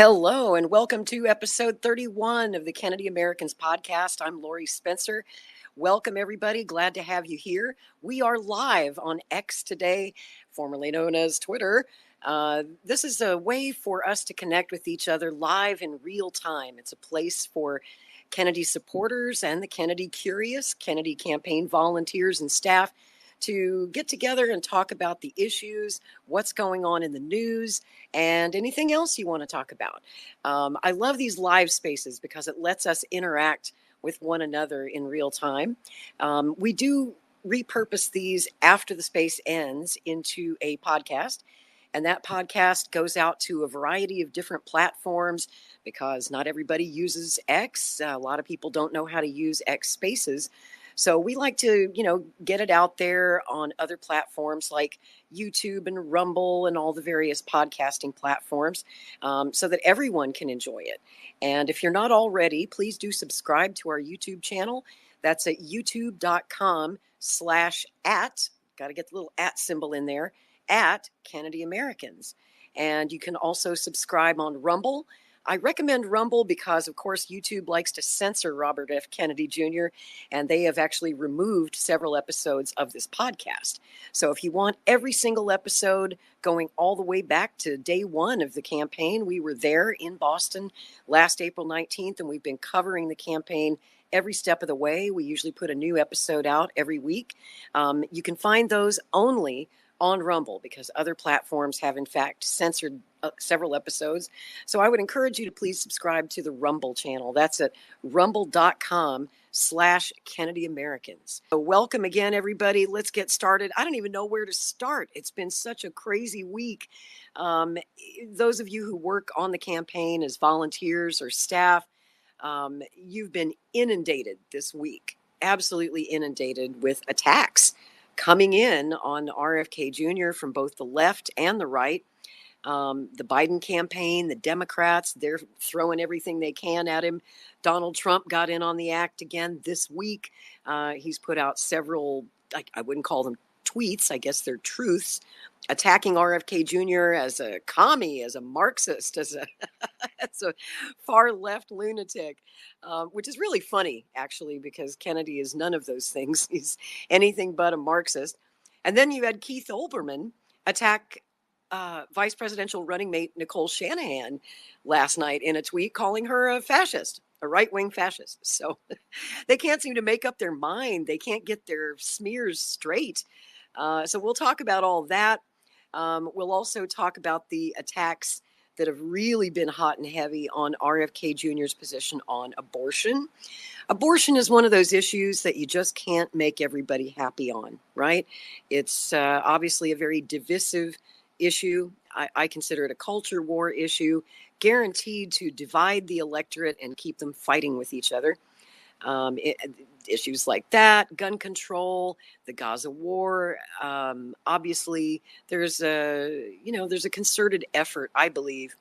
Hello, and welcome to episode 31 of the Kennedy Americans podcast. I'm Lori Spencer. Welcome, everybody. Glad to have you here. We are live on X today, formerly known as Twitter. This is a way for us to connect with each other live in real time. It's a place for Kennedy supporters and the Kennedy curious, Kennedy campaign volunteers and staff to get together and talk about the issues, what's going on in the news, and anything else you want to talk about. I love these live spaces because it lets us interact with one another in real time. We do repurpose these after the space ends into a podcast. And that podcast goes out to a variety of different platforms because not everybody uses X. A lot of people don't know how to use X spaces. So we like to, get it out there on other platforms like YouTube and Rumble and all the various podcasting platforms so that everyone can enjoy it. And if you're not already, please do subscribe to our YouTube channel. That's at youtube.com/@, got to get the little @ symbol in there, at Kennedy Americans. And you can also subscribe on Rumble. I recommend Rumble because, of course, YouTube likes to censor Robert F. Kennedy Jr., and they have actually removed several episodes of this podcast. So if you want every single episode going all the way back to day one of the campaign, we were there in Boston last April 19th, and we've been covering the campaign every step of the way. We usually put a new episode out every week. You can find those only on Rumble because other platforms have in fact censored several episodes. So I would encourage you to please subscribe to the Rumble channel. That's at rumble.com/Kennedy Americans. So welcome again, everybody. Let's get started. I don't even know where to start. It's been such a crazy week. Those of you who work on the campaign as volunteers or staff, you've been inundated this week, absolutely inundated with attacks coming in on RFK Jr. from both the left and the right. The Biden campaign, the Democrats, they're throwing everything they can at him. Donald Trump got in on the act again this week. He's put out several, I wouldn't call them tweets, I guess they're truths, attacking RFK Jr. as a commie, as a Marxist, as a far left lunatic, which is really funny, actually, because Kennedy is none of those things. He's anything but a Marxist. And then you had Keith Olbermann attack vice presidential running mate Nicole Shanahan last night in a tweet calling her a fascist, a right-wing fascist. So they can't seem to make up their mind. They can't get their smears straight. So we'll talk about all that. We'll also talk about the attacks that have really been hot and heavy on RFK Jr.'s position on abortion. Abortion is one of those issues that you just can't make everybody happy on, right? It's obviously a very divisive issue. I consider it a culture war issue, guaranteed to divide the electorate and keep them fighting with each other. Issues like that, gun control, the Gaza war. Obviously, there's a concerted effort, I believe,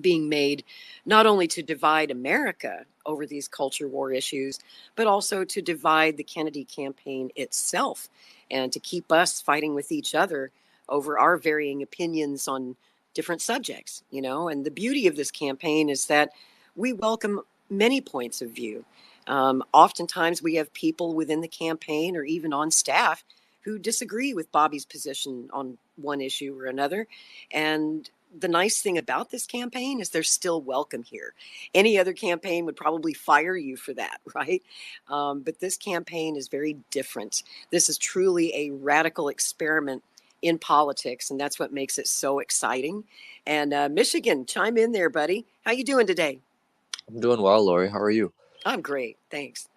being made not only to divide America over these culture war issues, but also to divide the Kennedy campaign itself and to keep us fighting with each other over our varying opinions on different subjects, And the beauty of this campaign is that we welcome many points of view. Oftentimes we have people within the campaign or even on staff who disagree with Bobby's position on one issue or another. And the nice thing about this campaign is they're still welcome here. Any other campaign would probably fire you for that, right? But this campaign is very different. This is truly a radical experiment in politics, and that's what makes it so exciting. And Michigan, chime in there, buddy. How you doing today? I'm doing well, Lori. How are you? I'm great, thanks.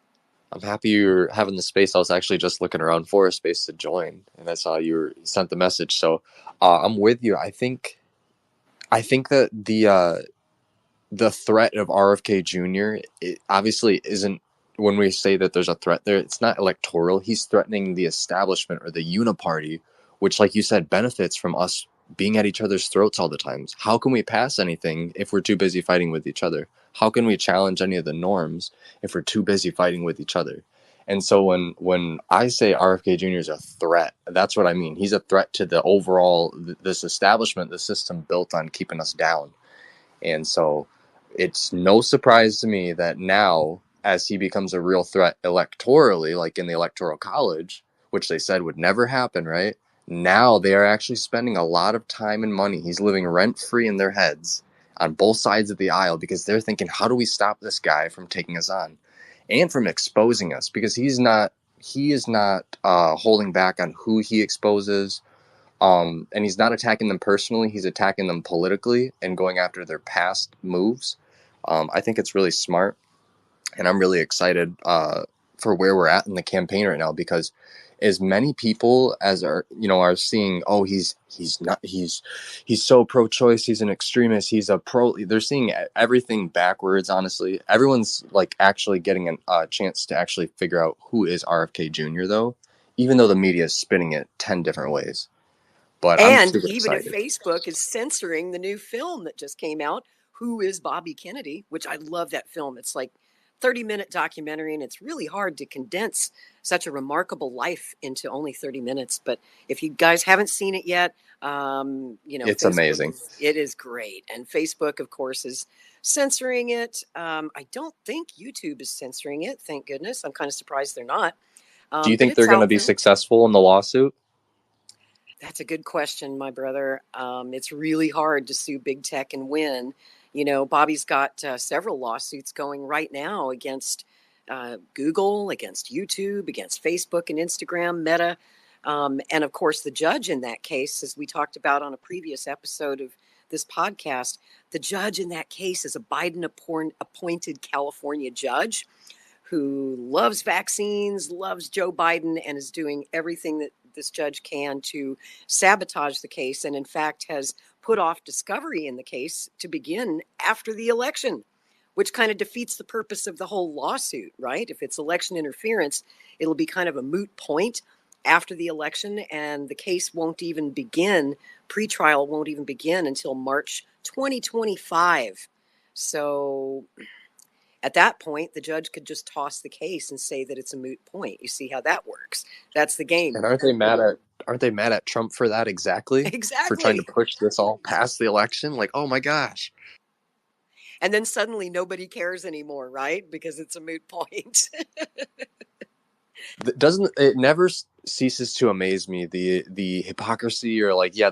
I'm happy you're having the space. I was actually just looking around for a space to join, and I saw you sent the message. So I'm with you. I think that the threat of RFK Jr. It obviously isn't. When we say that there's a threat there, it's not electoral. He's threatening the establishment or the uniparty, which, like you said, benefits from us being at each other's throats all the time. How can we pass anything if we're too busy fighting with each other? How can we challenge any of the norms if we're too busy fighting with each other? And so when I say RFK Jr. is a threat, that's what I mean. He's a threat to the overall, this establishment, the system built on keeping us down. And so it's no surprise to me that now, as he becomes a real threat electorally, like in the Electoral College, which they said would never happen, right? Now they are actually spending a lot of time and money. He's living rent free in their heads on both sides of the aisle because they're thinking, how do we stop this guy from taking us on and from exposing us? Because he is not holding back on who he exposes. And he's not attacking them personally. He's attacking them politically and going after their past moves. I think it's really smart, and I'm really excited for where we're at in the campaign right now, because as many people as are seeing, oh, he's so pro-choice, he's an extremist, he's a pro. They're seeing everything backwards. Honestly, everyone's like actually getting a chance to actually figure out who is RFK Jr. though, even though the media is spinning it 10 different ways. But I'm And super even if excited. Facebook is censoring the new film that just came out, Who is Bobby Kennedy, which I love that film. It's like 30-minute documentary, and it's really hard to condense such a remarkable life into only 30 minutes. But if you guys haven't seen it yet, It's Facebook amazing. it is great. And Facebook, of course, is censoring it. I don't think YouTube is censoring it. Thank goodness. I'm kind of surprised they're not. Do you But think they're it's going to out be there. successful in the lawsuit? That's a good question, my brother. It's really hard to sue big tech and win. Bobby's got several lawsuits going right now against Google, against YouTube, against Facebook and Instagram, Meta. And of course, the judge in that case, as we talked about on a previous episode of this podcast, the judge in that case is a Biden appointed California judge who loves vaccines, loves Joe Biden, and is doing everything that this judge can to sabotage the case, and in fact has put off discovery in the case to begin after the election, which kind of defeats the purpose of the whole lawsuit, right? If it's election interference, it'll be kind of a moot point after the election, and the case won't even begin, pretrial won't even begin until March 2025. So at that point, the judge could just toss the case and say that it's a moot point. You see how that works? That's the game. And aren't they mad at Trump for that exactly? For trying to Exactly. push this all past the election? Like, oh my gosh. And then suddenly nobody cares anymore, right? Because it's a moot point. Doesn't it never ceases to amaze me, the hypocrisy, or like, yeah,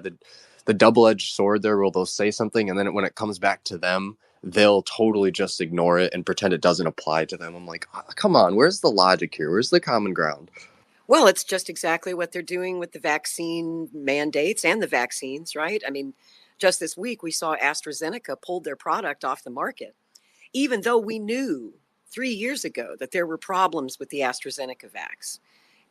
the double-edged sword there, where they'll say something and then when it comes back to them, they'll totally just ignore it and pretend it doesn't apply to them. I'm like, come on, where's the logic here? Where's the common ground? Well, it's just exactly what they're doing with the vaccine mandates and the vaccines, right? I mean, just this week we saw AstraZeneca pulled their product off the market, even though we knew 3 years ago that there were problems with the AstraZeneca vax.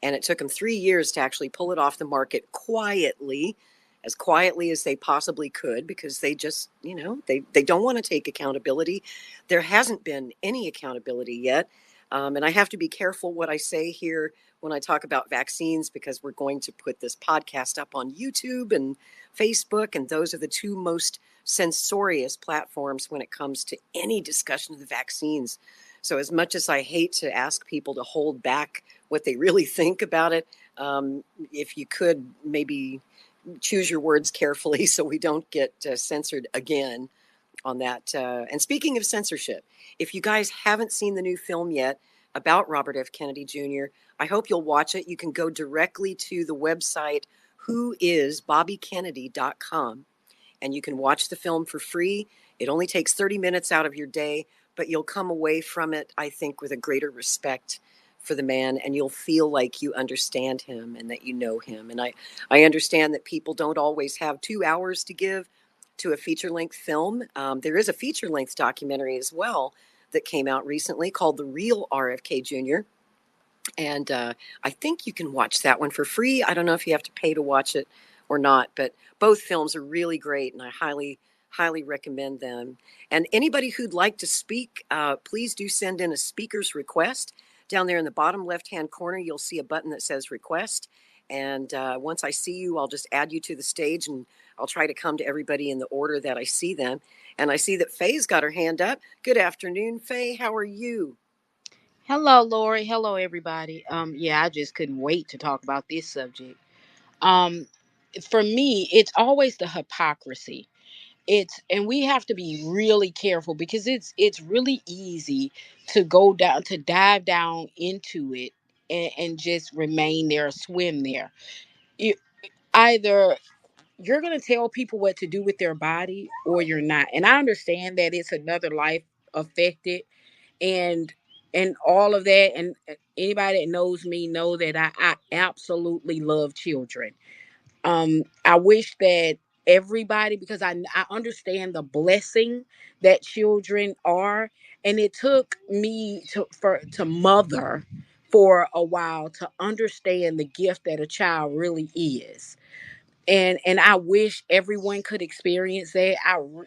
And it took them 3 years to actually pull it off the market quietly, as quietly as they possibly could, because they just, they don't want to take accountability. There hasn't been any accountability yet. And I have to be careful what I say here when I talk about vaccines, because we're going to put this podcast up on YouTube and Facebook, and those are the two most censorious platforms when it comes to any discussion of the vaccines. So as much as I hate to ask people to hold back what they really think about it, if you could maybe choose your words carefully so we don't get censored again on that. And speaking of censorship, if you guys haven't seen the new film yet about Robert F. Kennedy Jr., I hope you'll watch it. You can go directly to the website whoisbobbykennedy.com, and you can watch the film for free. It only takes 30 minutes out of your day, but you'll come away from it, I think, with a greater respect for the man, and you'll feel like you understand him and that you know him. And I understand that people don't always have 2 hours to give to a feature-length film. There is a feature-length documentary as well that came out recently called The Real RFK Jr., and I think you can watch that one for free. I don't know if you have to pay to watch it or not, but both films are really great, and I highly recommend them. And anybody who'd like to speak, please do send in a speaker's request. Down there in the bottom left-hand corner, you'll see a button that says request. And once I see you, I'll just add you to the stage, and I'll try to come to everybody in the order that I see them. And I see that Faye's got her hand up. Good afternoon, Faye. How are you? Hello, Lori. Hello, everybody. Yeah, I just couldn't wait to talk about this subject. Um, for me, it's always the hypocrisy. And we have to be really careful because it's really easy to go down, to dive down into it, and just remain there, swim there. You, either you're going to tell people what to do with their body or you're not. And I understand that it's another life affected, and all of that. And anybody that knows me know that I absolutely love children. I wish that everybody, because I understand the blessing that children are, and it took me to mother for a while to understand the gift that a child really is. And I wish everyone could experience that.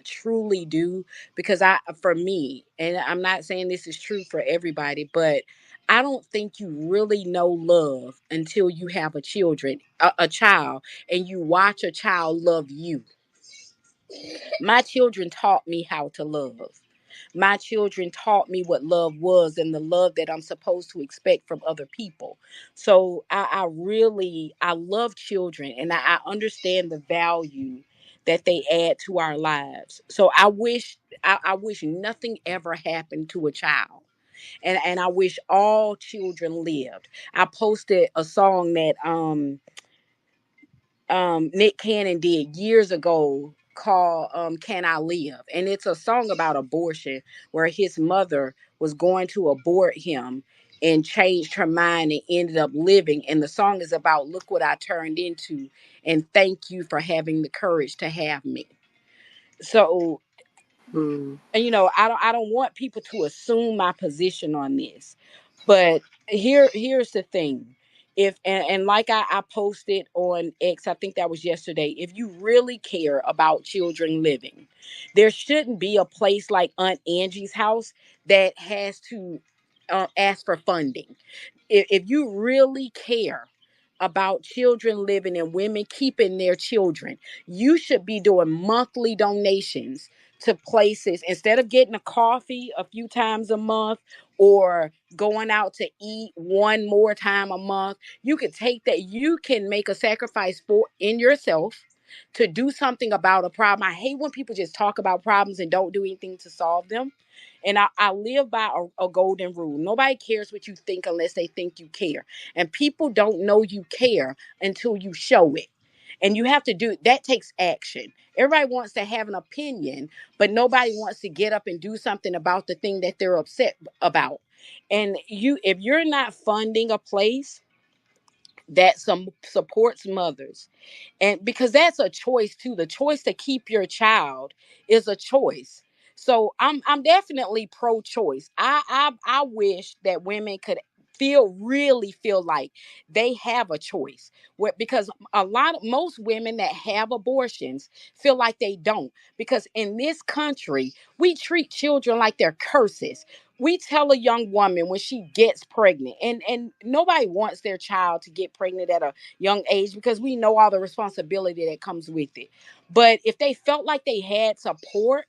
Truly do, because for me, and I'm not saying this is true for everybody, but I don't think you really know love until you have a child, and you watch a child love you. My children taught me how to love. My children taught me what love was and the love that I'm supposed to expect from other people. So I love children, and I understand the value that they add to our lives. So I wish nothing ever happened to a child. And I wish all children lived. I posted a song that Nick Cannon did years ago called Can I Live? And it's a song about abortion, where his mother was going to abort him and changed her mind and ended up living. And the song is about, look what I turned into, and thank you for having the courage to have me. So, Mm. and I don't want people to assume my position on this, but here's the thing. If and like I posted on X, I think that was yesterday, if you really care about children living, there shouldn't be a place like Aunt Angie's house that has to ask for funding. If you really care about children living and women keeping their children, you should be doing monthly donations to places, instead of getting a coffee a few times a month or going out to eat one more time a month. You could take that, you can make a sacrifice for in yourself to do something about a problem. I hate when people just talk about problems and don't do anything to solve them. And I live by a golden rule. Nobody cares what you think unless they think you care. And people don't know you care until you show it. And you have to do that, takes action. Everybody wants to have an opinion, but nobody wants to get up and do something about the thing that they're upset about. And if you're not funding a place that supports mothers, and because that's a choice too, the choice to keep your child is a choice. So I'm definitely pro-choice. I wish that women could really feel like they have a choice, because most women that have abortions feel like they don't, because in this country we treat children like they're curses. We tell a young woman when she gets pregnant, and nobody wants their child to get pregnant at a young age, because we know all the responsibility that comes with it. But if they felt like they had support,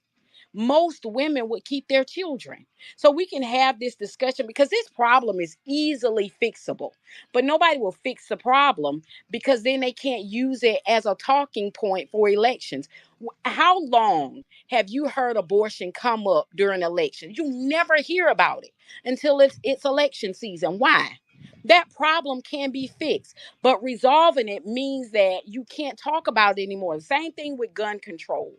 most women would keep their children. So we can have this discussion, because this problem is easily fixable. But nobody will fix the problem, because then they can't use it as a talking point for elections. How long have you heard abortion come up during elections? You never hear about it until it's election season. Why? That problem can be fixed, but resolving it means that you can't talk about it anymore. Same thing with gun control.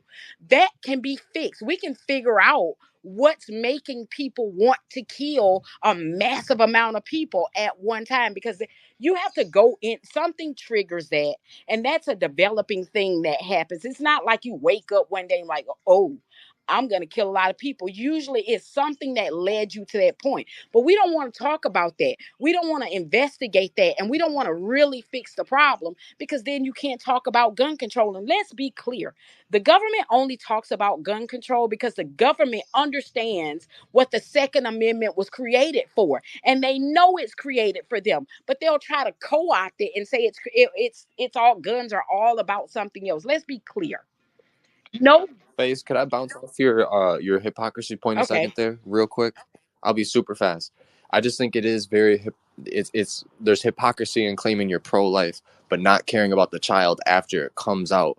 That can be fixed. We can figure out what's making people want to kill a massive amount of people at one time, because you have to go in, something triggers that, and that's a developing thing that happens. It's not like you wake up one day and like, oh, I'm going to kill a lot of people. Usually it's something that led you to that point. But we don't want to talk about that. We don't want to investigate that. And we don't want to really fix the problem, because then you can't talk about gun control. And let's be clear, the government only talks about gun control because the government understands what the Second Amendment was created for. And they know it's created for them. But they'll try to co-opt it and say it's all, guns are all about something else. Let's be clear. No. Phase, could I bounce off your hypocrisy point a second Okay. there, real quick? I'll be super fast. I just think it is it's there's hypocrisy in claiming you're pro-life but not caring about the child after it comes out.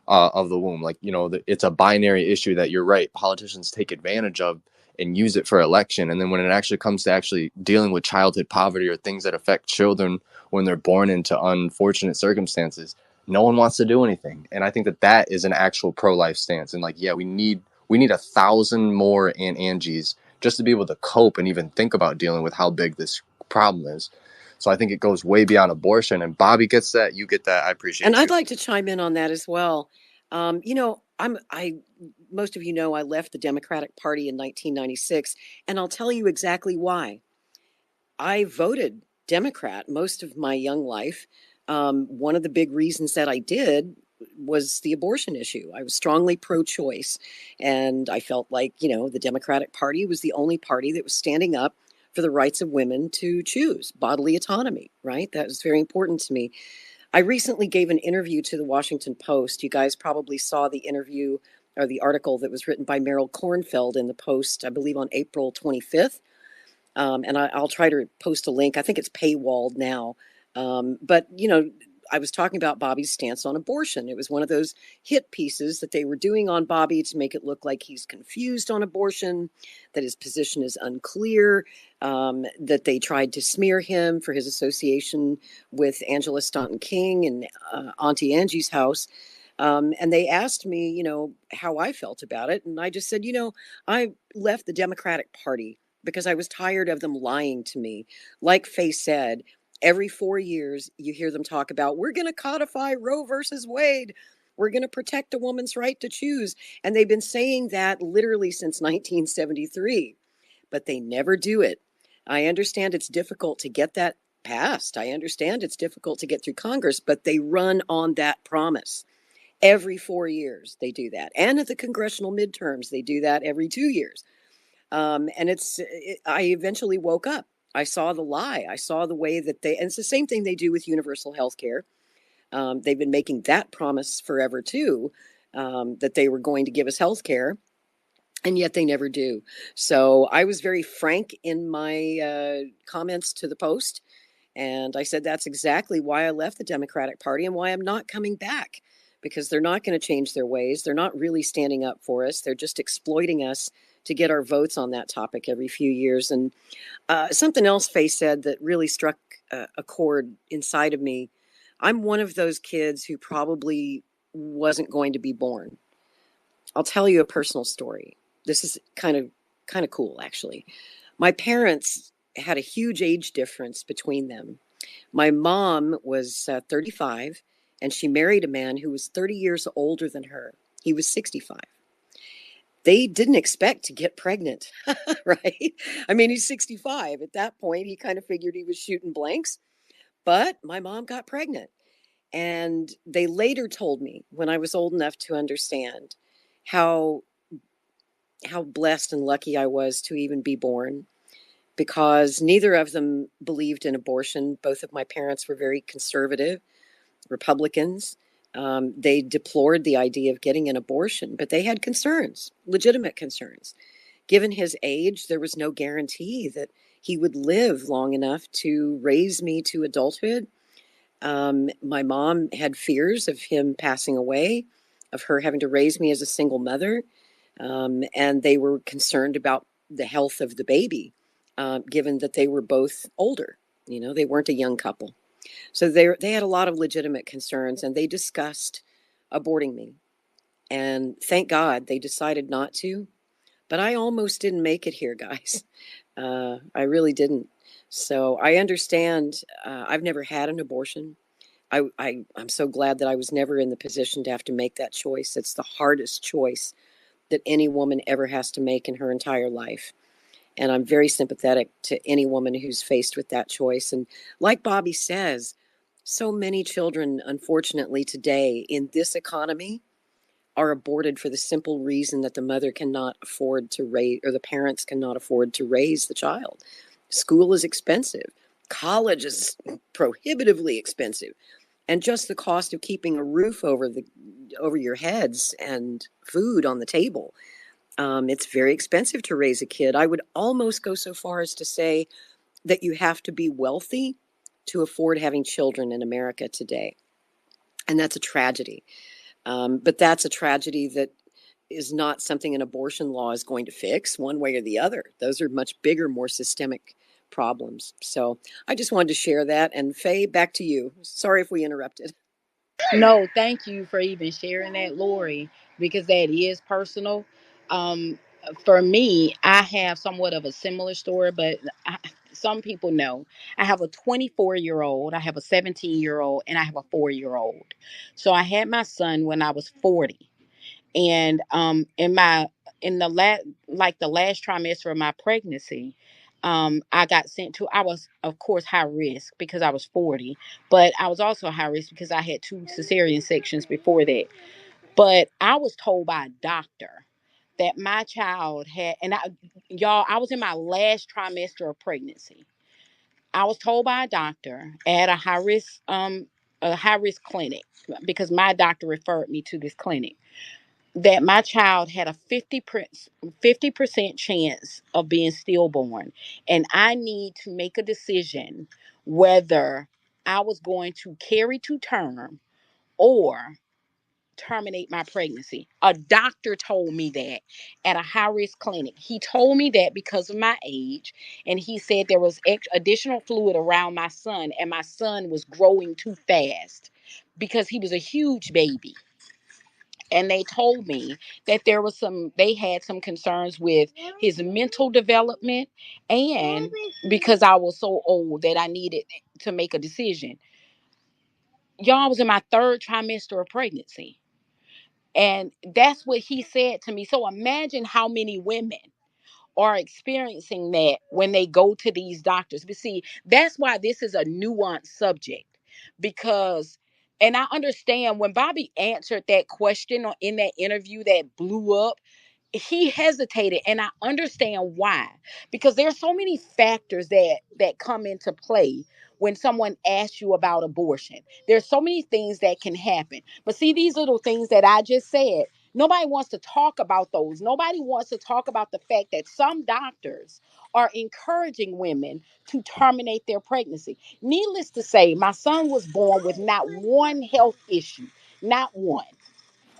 of the womb. Like, it's a binary issue that, you're right, politicians take advantage of and use it for election. And then when it actually comes to actually dealing with childhood poverty or things that affect children when they're born into unfortunate circumstances, no one wants to do anything. And I think that is an actual pro-life stance. And like, yeah, we need 1,000 more Aunt Angies just to be able to cope and even think about dealing with how big this problem is. So I think it goes way beyond abortion. And Bobby gets that. You get that. I appreciate And you. I'd like to chime in on that as well. Most of you know I left the Democratic Party in 1996, and I'll tell you exactly why. I voted Democrat most of my young life. One of the big reasons that I did was the abortion issue. I was strongly pro-choice, and I felt like, the Democratic Party was the only party that was standing up for the rights of women to choose bodily autonomy, right? That was very important to me. I recently gave an interview to the Washington Post. You guys probably saw the interview or the article that was written by Meryl Kornfeld in the Post, I believe on April 25th. And I'll try to post a link. I think it's paywalled now. But I was talking about Bobby's stance on abortion. It was one of those hit pieces that they were doing on Bobby to make it look like he's confused on abortion, that his position is unclear, that they tried to smear him for his association with Angela Staunton King and Auntie Angie's house. And they asked me, how I felt about it. And I just said, I left the Democratic Party because I was tired of them lying to me. Like Faye said, every 4 years, you hear them talk about, we're going to codify Roe versus Wade. We're going to protect a woman's right to choose. And they've been saying that literally since 1973, but they never do it. I understand it's difficult to get that passed. I understand it's difficult to get through Congress, but they run on that promise. Every 4 years, they do that. And at the congressional midterms, they do that every 2 years. And I eventually woke up. I saw the lie. I saw the way that and it's the same thing they do with universal health care. They've been making that promise forever too, that they were going to give us health care, and yet they never do. So I was very frank in my comments to the Post. And I said, that's exactly why I left the Democratic Party and why I'm not coming back, because they're not going to change their ways. They're not really standing up for us. They're just exploiting us to get our votes on that topic every few years. And something else Faye said that really struck a chord inside of me. I'm one of those kids who probably wasn't going to be born. I'll tell you a personal story. This is kind of cool, actually. My parents had a huge age difference between them. My mom was 35, and she married a man who was 30 years older than her. He was 65. They didn't expect to get pregnant, right? I mean, he's 65. At that point, he kind of figured he was shooting blanks. But my mom got pregnant. And they later told me, when I was old enough to understand, how blessed and lucky I was to even be born, because neither of them believed in abortion. Both of my parents were very conservative Republicans. They deplored the idea of getting an abortion, but they had concerns, legitimate concerns. Given his age, there was no guarantee that he would live long enough to raise me to adulthood. My mom had fears of him passing away, of her having to raise me as a single mother. And they were concerned about the health of the baby, given that they were both older. They weren't a young couple. So they had a lot of legitimate concerns, and they discussed aborting me. And thank God they decided not to. But I almost didn't make it here, guys. I really didn't. So I understand. I've never had an abortion. I'm so glad that I was never in the position to have to make that choice. It's the hardest choice that any woman ever has to make in her entire life. And I'm very sympathetic to any woman who's faced with that choice. And like Bobby says, so many children, unfortunately, today in this economy are aborted for the simple reason that the mother cannot afford to raise, or the parents cannot afford to raise the child. School is expensive. College is prohibitively expensive. And just the cost of keeping a roof over your heads and food on the table. It's very expensive to raise a kid. I would almost go so far as to say that you have to be wealthy to afford having children in America today. And that's a tragedy. But that's a tragedy that is not something an abortion law is going to fix one way or the other. Those are much bigger, more systemic problems. So I just wanted to share that. And Faye, back to you. Sorry if we interrupted. No, thank you for even sharing that, Lori, because that is personal. Um, for me, I have somewhat of a similar story, but some people know I have a 24-year-old, I have a 17-year-old, and I have a 4-year-old. So I had my son when I was 40, and in the last trimester of my pregnancy, I got sent to. I was, of course, high risk because I was 40, but I was also high risk because I had 2 cesarean sections before that. But I was told by a doctor that my child had, and y'all, I was in my last trimester of pregnancy. I was told by a doctor at a high risk clinic, because my doctor referred me to this clinic, that my child had a 50% chance of being stillborn. And I need to make a decision whether I was going to carry to term or terminate my pregnancy. A doctor told me that at a high risk clinic. He told me that because of my age. And he said there was additional fluid around my son, and my son was growing too fast because he was a huge baby. And they told me that they had some concerns with his mental development, and because I was so old that I needed to make a decision. Y'all, I was in my third trimester of pregnancy, and that's what he said to me. So imagine how many women are experiencing that when they go to these doctors. But see, that's why this is a nuanced subject, because, and I understand when Bobby answered that question in that interview that blew up, he hesitated, and I understand why, because there's so many factors that come into play when someone asks you about abortion. There's so many things that can happen, but see, these little things that I just said, nobody wants to talk about those. Nobody wants to talk about the fact that some doctors are encouraging women to terminate their pregnancy. Needless to say, my son was born with not one health issue, not one.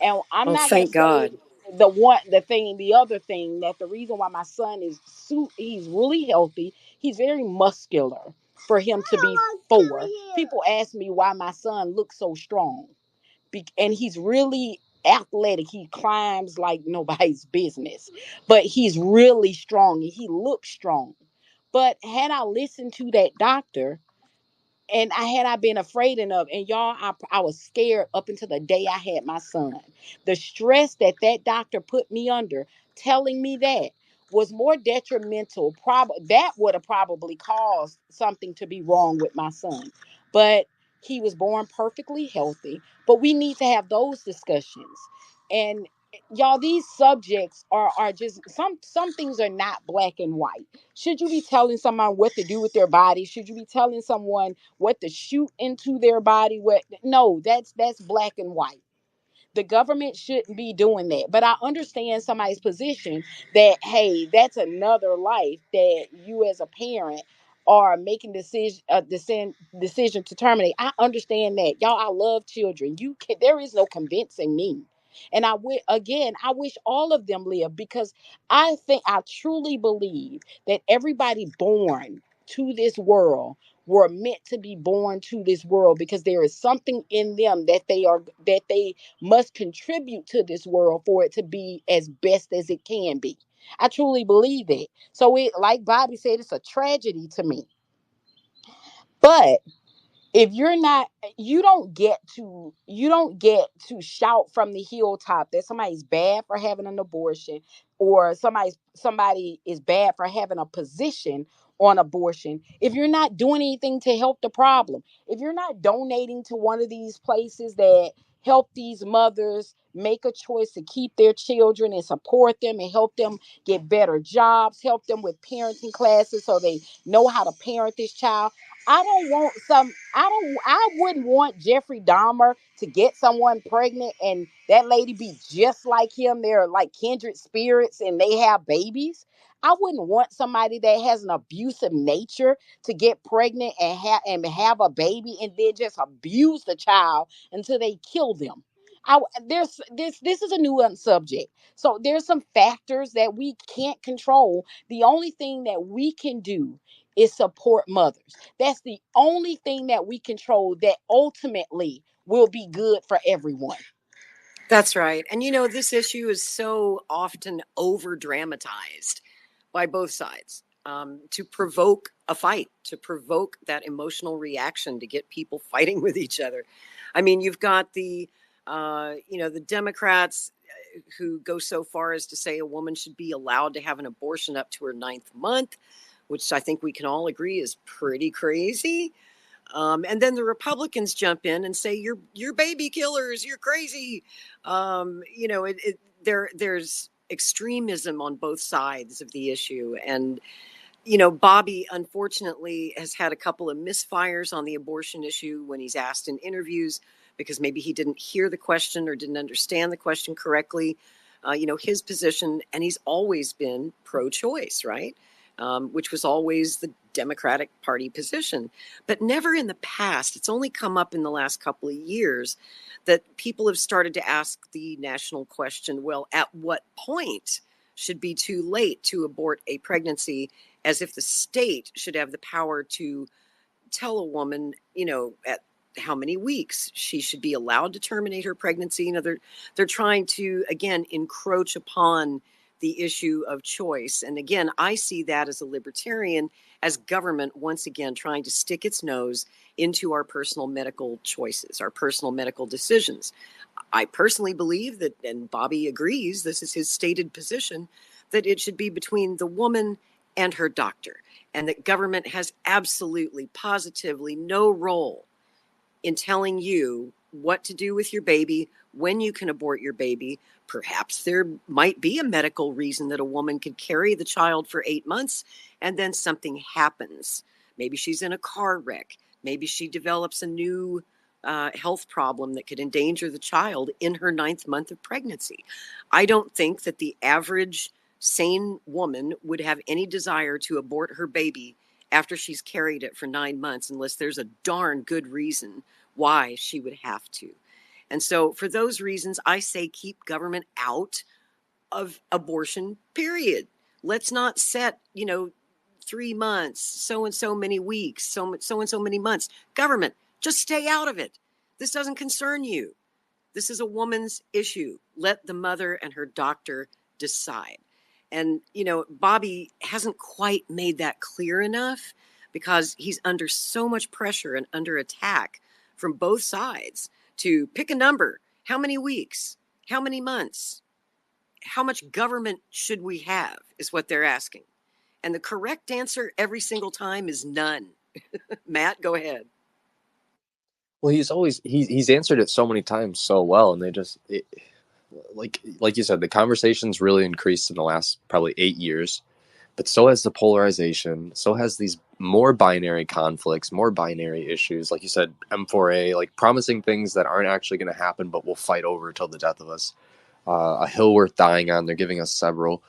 And I'm Oh, not gonna thank say God. the other thing, that the reason why my son he's really healthy, he's very muscular for him to be 4. People ask me why my son looks so strong. And he's really athletic. He climbs like nobody's business. But he's really strong and he looks strong. But had I listened to that doctor, and I been afraid enough, and y'all, I was scared up until the day I had my son. The stress that doctor put me under, telling me that, was more detrimental. That would have probably caused something to be wrong with my son. But he was born perfectly healthy. But we need to have those discussions. And y'all, these subjects are just, some things are not black and white. Should you be telling someone what to do with their body? Should you be telling someone what to shoot into their body? No, that's black and white. The government shouldn't be doing that. But I understand somebody's position that, hey, that's another life that you as a parent are making decision to terminate. I understand that. Y'all, I love children. There is no convincing me. And I wish all of them live, because I truly believe that everybody born to this world were meant to be born to this world, because there is something in them that they must contribute to this world for it to be as best as it can be. I truly believe that. So like Bobby said, it's a tragedy to me. But if you're not, you don't get to shout from the hilltop that somebody's bad for having an abortion, or somebody is bad for having a position on abortion, if you're not doing anything to help the problem. If you're not donating to one of these places that help these mothers make a choice to keep their children and support them and help them get better jobs, help them with parenting classes so they know how to parent this child. I wouldn't want Jeffrey Dahmer to get someone pregnant and that lady be just like him. They're like kindred spirits and they have babies. I wouldn't want somebody that has an abusive nature to get pregnant and have a baby and then just abuse the child until they kill them. There's this is a nuanced subject. So there's some factors that we can't control. The only thing that we can do is support mothers. That's the only thing that we control that ultimately will be good for everyone. That's right. And this issue is so often over dramatized by both sides, to provoke a fight, to provoke that emotional reaction, to get people fighting with each other. I mean, you've got the Democrats who go so far as to say a woman should be allowed to have an abortion up to her 9th month, which I think we can all agree is pretty crazy. And then the Republicans jump in and say, "You're baby killers. You're crazy." There's extremism on both sides of the issue, and Bobby unfortunately has had a couple of misfires on the abortion issue when he's asked in interviews because maybe he didn't hear the question or didn't understand the question correctly. His position, and he's always been pro-choice, right? Which was always the Democratic Party position, but never in the past. It's only come up in the last couple of years that people have started to ask the national question, well, at what point should be too late to abort a pregnancy, as if the state should have the power to tell a woman, at how many weeks she should be allowed to terminate her pregnancy. They're trying to, again, encroach upon the issue of choice. And again, I see that as a libertarian, as government once again trying to stick its nose into our personal medical choices, our personal medical decisions. I personally believe that, and Bobby agrees, this is his stated position, that it should be between the woman and her doctor, and that government has absolutely, positively no role in telling you what to do with your baby, when you can abort your baby. Perhaps there might be a medical reason that a woman could carry the child for 8 months and then something happens. Maybe she's in a car wreck. Maybe she develops a new health problem that could endanger the child in her 9th month of pregnancy. I don't think that the average sane woman would have any desire to abort her baby after she's carried it for 9 months, unless there's a darn good reason why she would have to. And so for those reasons, I say keep government out of abortion, period. Let's not set, 3 months, so and so many weeks, so and so many months. Government, just stay out of it. This doesn't concern you. This is a woman's issue. Let the mother and her doctor decide. And, Bobby hasn't quite made that clear enough because he's under so much pressure and under attack from both sides to pick a number. How many weeks? How many months? How much government should we have is what they're asking. And the correct answer every single time is none. Matt, go ahead. Well, he's answered it so many times so well, and like you said, the conversation's really increased in the last probably 8 years. But so has the polarization, so has these more binary conflicts, more binary issues. Like you said, M4A, like promising things that aren't actually going to happen, but we'll fight over till the death of us. A hill worth dying on. They're giving us several.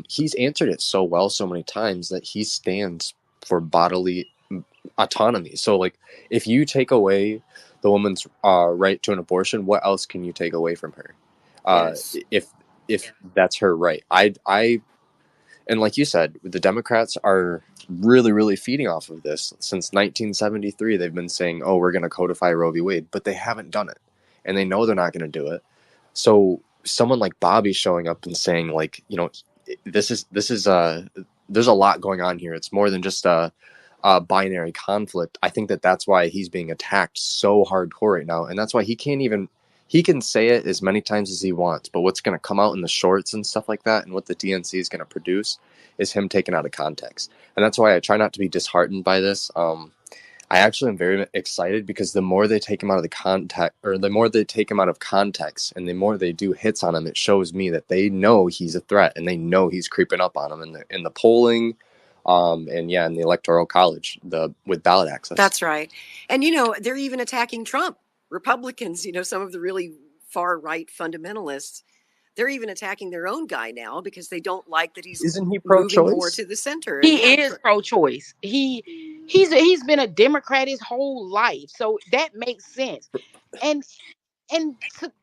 He's answered it so well so many times that he stands for bodily autonomy. So, like, if you take away the woman's right to an abortion, what else can you take away from her? Yes. If that's her right. And like you said, the Democrats are really, really feeding off of this. Since 1973, they've been saying, oh, we're going to codify Roe v. Wade, but they haven't done it. And they know they're not going to do it. So someone like Bobby showing up and saying, like, this is there's a lot going on here. It's more than just a binary conflict. I think that's why he's being attacked so hardcore right now. And that's why he can say it as many times as he wants, but what's going to come out in the shorts and stuff like that, and what the DNC is going to produce, is him taken out of context. And that's why I try not to be disheartened by this. I actually am very excited, because the more they take him out of the context, or the more they take him out of context, and the more they do hits on him, it shows me that they know he's a threat, and they know he's creeping up on him in the polling, and in the electoral college, with ballot access. That's right. And they're even attacking Trump. Republicans, some of the really far right fundamentalists, they're even attacking their own guy now because they don't like that he's Isn't he moving more pro-choice? to the center. He is pro-choice. He's been a Democrat his whole life, so that makes sense. And and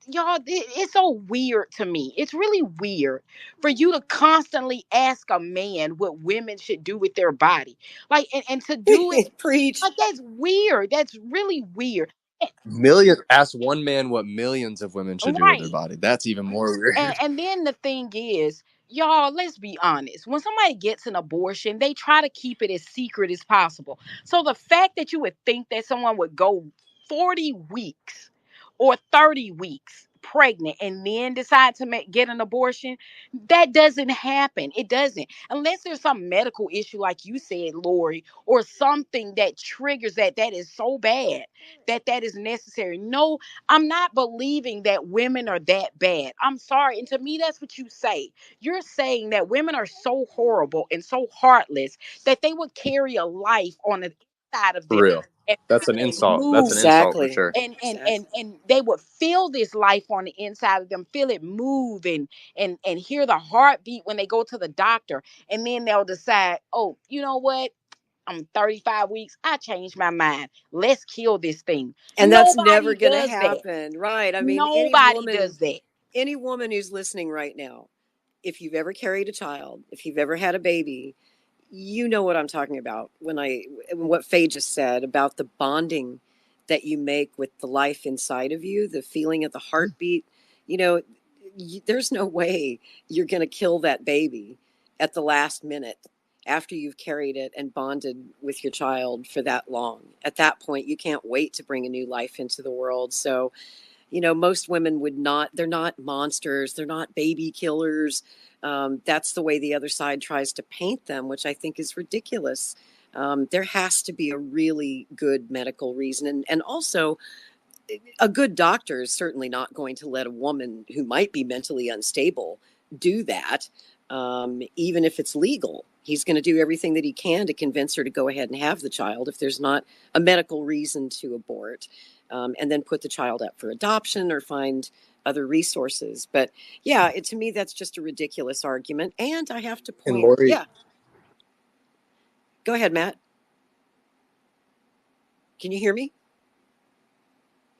y'all, it's so weird to me. It's really weird for you to constantly ask a man what women should do with their body, like, and to do it Preach. like, that's weird. That's really weird. Millions ask one man what millions of women should do with their Right. body. That's even more weird. And then the thing is, y'all, let's be honest. When somebody gets an abortion, they try to keep it as secret as possible. So the fact that you would think that someone would go 40 weeks or 30 weeks pregnant and then decide to get an abortion, that doesn't happen. It doesn't. Unless there's some medical issue, like you said, Lori, or something that triggers that is so bad that is necessary. No, I'm not believing that women are that bad. I'm sorry. And to me, that's what you say. You're saying that women are so horrible and so heartless that they would carry a life on the inside of For them real. and That's an feel it insult. That's an move. insult for Exactly. sure. And they would feel this life on the inside of them, feel it move, and hear the heartbeat when they go to the doctor. And then they'll decide, oh, you know what? I'm 35 weeks. I changed my mind. Let's kill this thing. And that's never Nobody going to does that. happen. Right. I mean, Nobody does that. any woman who's listening right now, if you've ever carried a child, if you've ever had a baby, you know what I'm talking about what Faye just said about the bonding that you make with the life inside of you, the feeling of the heartbeat. You know, there's no way you're going to kill that baby at the last minute after you've carried it and bonded with your child for that long. At that point, you can't wait to bring a new life into the world. So, most women would not, they're not monsters, they're not baby killers. That's the way the other side tries to paint them, which I think is ridiculous. There has to be a really good medical reason. And also, a good doctor is certainly not going to let a woman who might be mentally unstable do that, even if it's legal. He's going to do everything that he can to convince her to go ahead and have the child if there's not a medical reason to abort, and then put the child up for adoption or find other resources. But yeah, to me, that's just a ridiculous argument. And I have to And point, Lori, yeah, go ahead, Matt. Can you hear me?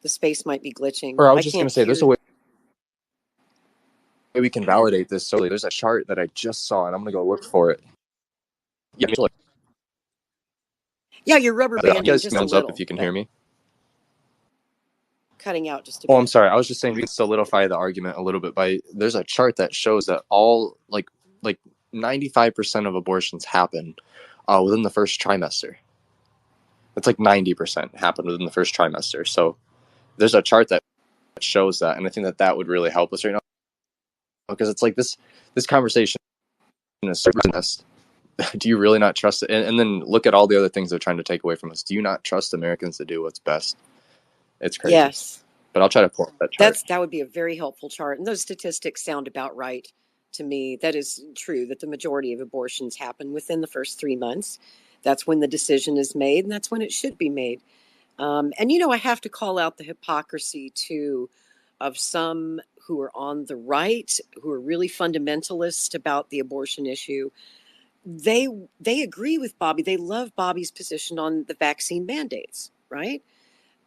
The space might be glitching. or I I was just going can't to say, there's a hear. way we can validate this. So there's a chart that I just saw, and I'm going to go look for it. Yeah, Yeah, you're rubber you banding guys just a thumbs up if little, you can but hear me. cutting out just a Oh, I'm bit. sorry. I was just saying we can solidify the argument a little bit by there's a chart that shows that all like 95% of abortions happen within the first trimester. It's like 90% happen within the first trimester. So there's a chart that shows that, and I think that would really help us right now because it's like this conversation is super honest. Do you really not trust it? And then look at all the other things they're trying to take away from us. Do you not trust Americans to do what's best? It's crazy. Yes, But I'll try to pull up that chart. that would be a very helpful chart. And those statistics sound about right to me. That is true that the majority of abortions happen within the first 3 months. That's when the decision is made, and that's when it should be made. And I have to call out the hypocrisy too of some who are on the right, who are really fundamentalist about the abortion issue. They agree with Bobby. They love Bobby's position on the vaccine mandates, right?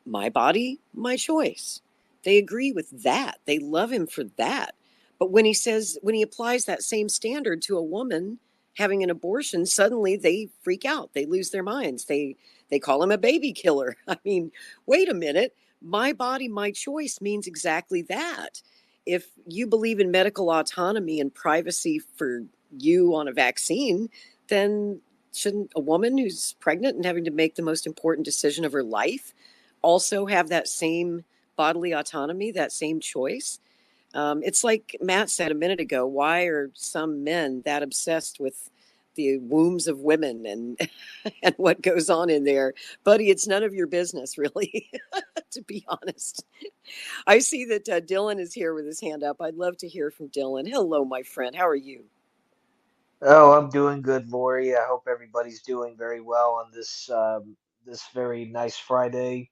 My body, my choice. They agree with that. They love him for that. But when he applies that same standard to a woman having an abortion, suddenly they freak out. They lose their minds. They call him a baby killer. I mean, wait a minute. My body, my choice means exactly that. If you believe in medical autonomy and privacy for you on a vaccine, then shouldn't a woman who's pregnant and having to make the most important decision of her life also have that same bodily autonomy, that same choice? It's like Matt said a minute ago, why are some men that obsessed with the wombs of women and and what goes on in there? Buddy, it's none of your business, really, to be honest. I see that Dylan is here with his hand up. I'd love to hear from Dylan. Hello, my friend. How are you? Oh, I'm doing good, Lori. I hope everybody's doing very well on this very nice Friday.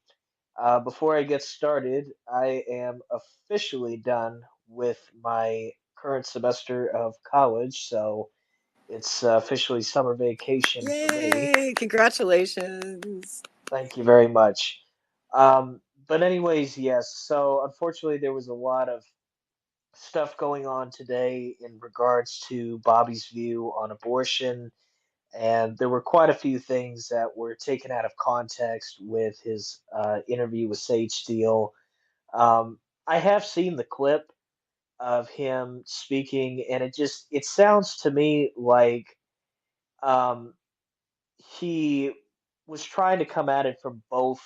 Before I get started, I am officially done with my current semester of college, so it's officially summer vacation for me. Yay! Congratulations. Thank you very much. Um, But anyways, yes. So unfortunately, there was a lot of stuff going on today in regards to Bobby's view on abortion, and there were quite a few things that were taken out of context with his interview with Sage Steele. Um, I have seen the clip of him speaking, and it sounds to me like um, he was trying to come at it from both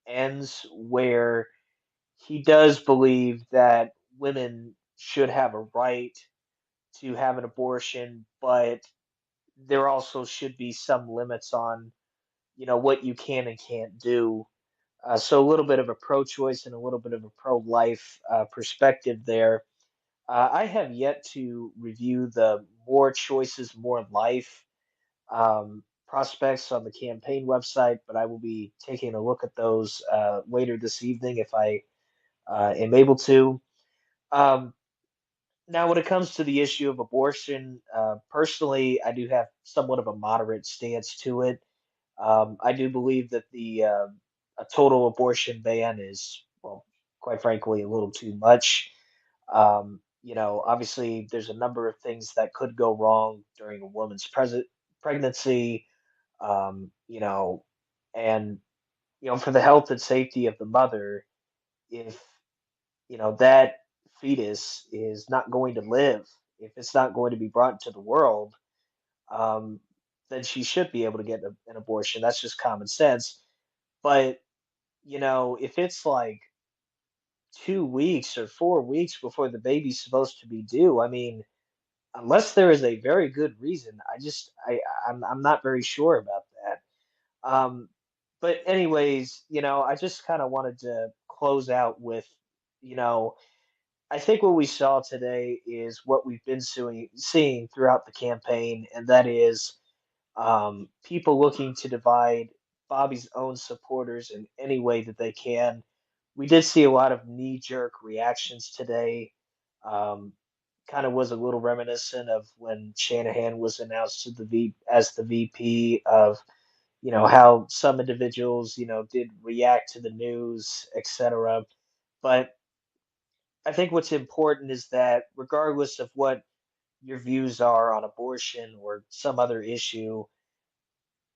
ends, where he does believe that women should have a right to have an abortion, but there also should be some limits on, what you can and can't do. So a little bit of a pro-choice and a little bit of a pro-life perspective there. I have yet to review the More Choices, More Life prospects on the campaign website, but I will be taking a look at those later this evening if I am able to. Um, Now, when it comes to the issue of abortion, personally, I do have somewhat of a moderate stance to it. I do believe that the a total abortion ban is, well, quite frankly, a little too much. Obviously, there's a number of things that could go wrong during a woman's pregnancy, um, you know, and for the health and safety of the mother, if that fetus is not going to live, if it's not going to be brought into the world, um, then she should be able to get an abortion. That's just common sense. But if it's like 2 weeks or 4 weeks before the baby's supposed to be due, I mean, unless there is a very good reason, I'm not very sure about that. Um, but anyways, I just kind of wanted to close out with, you know, I think what we saw today is what we've been seeing throughout the campaign, and that is people looking to divide Bobby's own supporters in any way that they can. We did see a lot of knee-jerk reactions today. Um, Kind of was a little reminiscent of when Shanahan was announced to as the VP of, how some individuals, did react to the news, etc. But I think what's important is that regardless of what your views are on abortion or some other issue,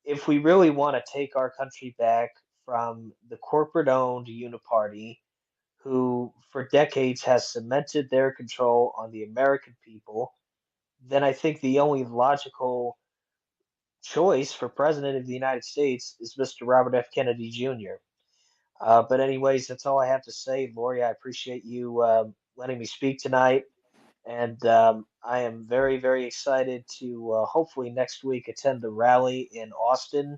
if we really want to take our country back from the corporate owned uniparty who for decades has cemented their control on the American people, then I think the only logical choice for president of the United States is Mr. Robert F. Kennedy Jr. But anyways, that's all I have to say, Lori. I appreciate you letting me speak tonight. And I am very, very excited to hopefully next week attend the rally in Austin.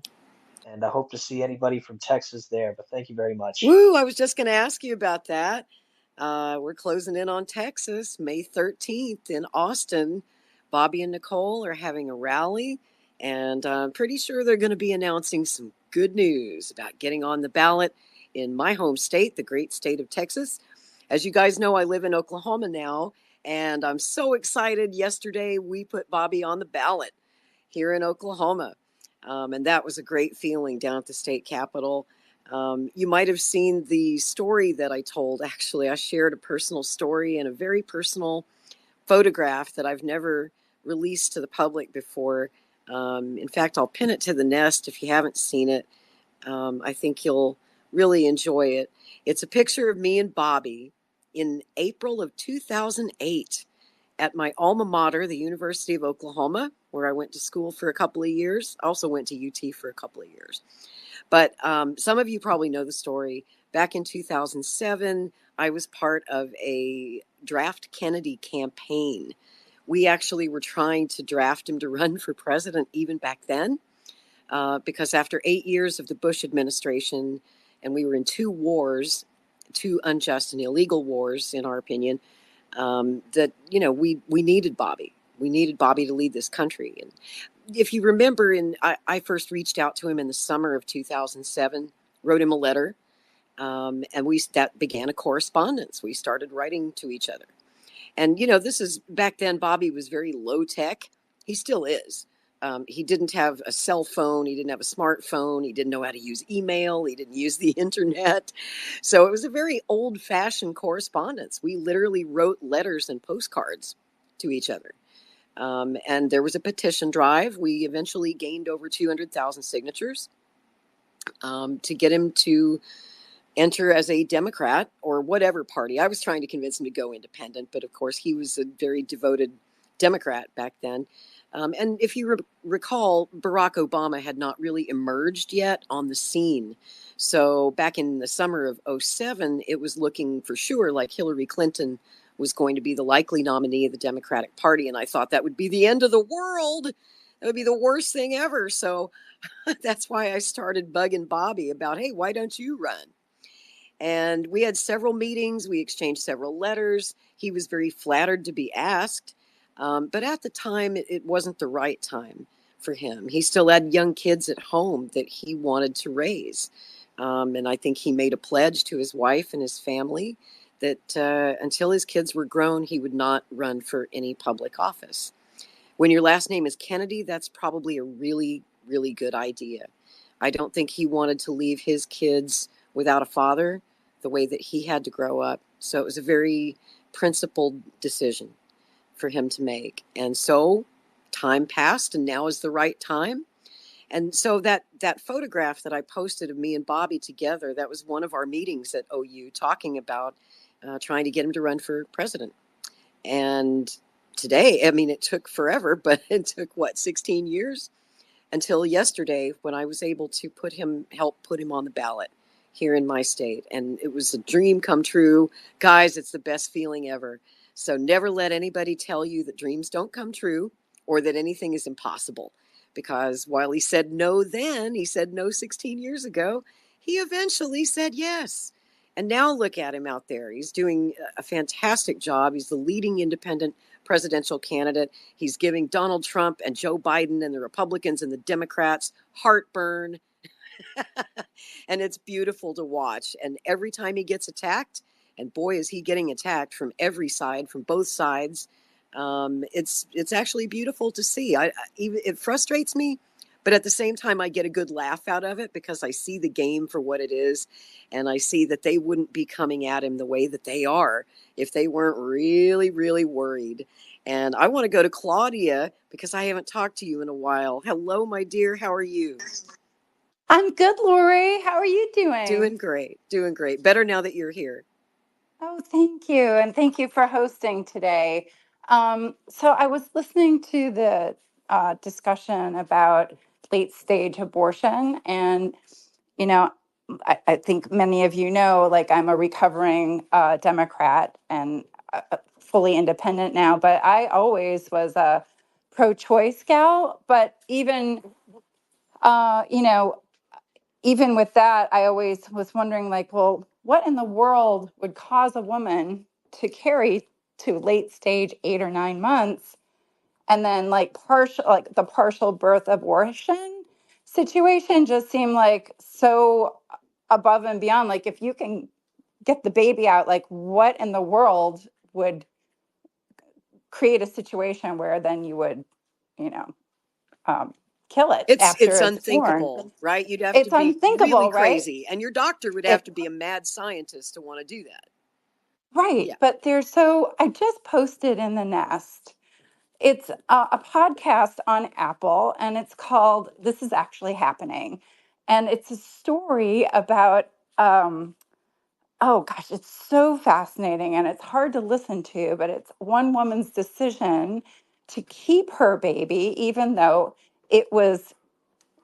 And I hope to see anybody from Texas there. But thank you very much. Woo, I was just going to ask you about that. We're closing in on Texas, May 13th in Austin. Bobby and Nicole are having a rally, and I'm pretty sure they're going to be announcing some good news about getting on the ballot in my home state, the great state of Texas. As you guys know, I live in Oklahoma now, and I'm so excited. Yesterday, we put Bobby on the ballot here in Oklahoma, and that was a great feeling down at the state capitol. You might have seen the story that I told. Actually, I shared a personal story and a very personal photograph that I've never released to the public before. In fact, I'll pin it to the nest if you haven't seen it. I think you'll really enjoy it. It's a picture of me and Bobby in April of 2008 at my alma mater, the University of Oklahoma, where I went to school for a couple of years. I also went to UT for a couple of years. But some of you probably know the story. Back in 2007, I was part of a draft Kennedy campaign. We actually were trying to draft him to run for president even back then, because after 8 years of the Bush administration, and we were in two wars, two unjust and illegal wars, in our opinion, that we needed Bobby. We needed Bobby to lead this country. And if you remember, I first reached out to him in the summer of 2007, wrote him a letter, and that began a correspondence. We started writing to each other. And, this is back then, Bobby was very low tech. He still is. He didn't have a cell phone. He didn't have a smartphone. He didn't know how to use email. He didn't use the internet. So it was a very old fashioned correspondence. We literally wrote letters and postcards to each other. And there was a petition drive. We eventually gained over 200,000 signatures to get him to enter as a Democrat or whatever party. I was trying to convince him to go independent, but of course he was a very devoted Democrat back then. And if you recall, Barack Obama had not really emerged yet on the scene. So back in the summer of '07, it was looking for sure like Hillary Clinton was going to be the likely nominee of the Democratic Party. And I thought that would be the end of the world. That would be the worst thing ever. So that's why I started bugging Bobby about, hey, why don't you run? And we had several meetings. We exchanged several letters. He was very flattered to be asked. But at the time, it wasn't the right time for him. He still had young kids at home that he wanted to raise. And I think he made a pledge to his wife and his family that until his kids were grown, he would not run for any public office. When your last name is Kennedy, that's probably a really, really good idea. I don't think he wanted to leave his kids without a father the way that he had to grow up. So it was a very principled decision for him to make. And so time passed, and now is the right time. And so that photograph that I posted of me and Bobby together, that was one of our meetings at OU talking about trying to get him to run for president. And today, I mean, it took forever, but it took, 16 years? Until yesterday when I was able to help put him on the ballot here in my state. And it was a dream come true. Guys, it's the best feeling ever. So never let anybody tell you that dreams don't come true or that anything is impossible. Because while he said no then, he said no 16 years ago, he eventually said yes. And now look at him out there. He's doing a fantastic job. He's the leading independent presidential candidate. He's giving Donald Trump and Joe Biden and the Republicans and the Democrats heartburn. And it's beautiful to watch. And every time he gets attacked, and boy, is he getting attacked from every side, from both sides, it's actually beautiful to see. It frustrates me, but at the same time, I get a good laugh out of it because I see the game for what it is. And I see that they wouldn't be coming at him the way that they are if they weren't really, really worried. And I want to go to Claudia because I haven't talked to you in a while. Hello, my dear. How are you? I'm good, Lori. How are you doing? Doing great. Doing great. Better now that you're here. Oh, thank you. And thank you for hosting today. So I was listening to the discussion about late stage abortion. And, you know, I think many of you know, like I'm a recovering Democrat and fully independent now, but I always was a pro-choice gal. But uh, you know, even with that, I always was wondering, like, well, what in the world would cause a woman to carry to late stage 8 or 9 months and then like the partial birth abortion situation just seemed like so above and beyond. Like, if you can get the baby out, like, what in the world would create a situation where then you would, you know, um, kill it It's after it's born? unthinkable, right? You'd have to It's be really unthinkable, right? crazy. And your doctor would have It to be a mad scientist to want to do that. Right, Yeah. but I just posted in the Nest. It's a podcast on Apple, and it's called This Is Actually Happening. And it's a story about, oh gosh, it's so fascinating and it's hard to listen to, but it's one woman's decision to keep her baby, even though it was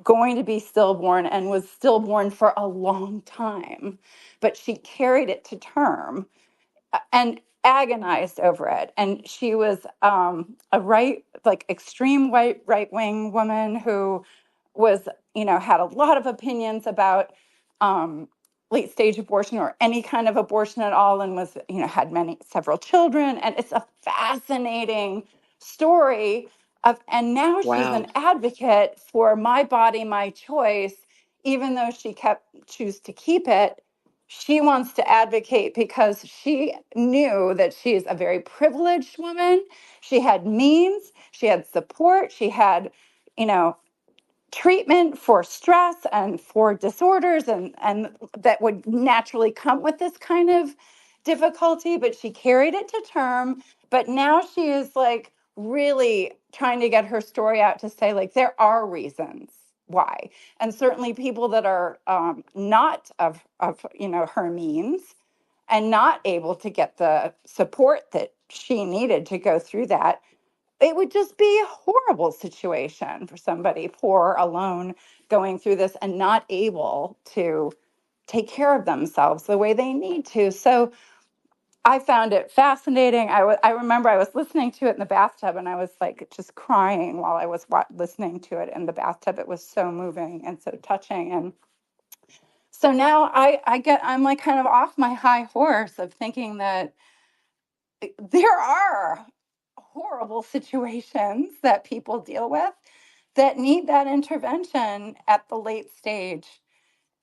going to be stillborn and was stillborn for a long time. But she carried it to term and agonized over it. And she was like extreme right wing woman who was, had a lot of opinions about um, late stage abortion or any kind of abortion at all, and was, had several children. And it's a fascinating story and now she's Wow. an advocate for my body, my choice, even though she choose to keep it. She wants to advocate because she knew that she is a very privileged woman. She had means, she had support, she had, you know, treatment for stress and for disorders and that would naturally come with this kind of difficulty, but she carried it to term. But now she is like really trying to get her story out to say like there are reasons why, and certainly people that are not of her means and not able to get the support that she needed to go through that. It would just be a horrible situation for somebody poor, alone, going through this and not able to take care of themselves the way they need to. So I found it fascinating. I remember I was listening to it in the bathtub and I was like just crying while I was listening to it in the bathtub. It was so moving and so touching. And so now I'm like kind of off my high horse of thinking that there are horrible situations that people deal with that need that intervention at the late stage.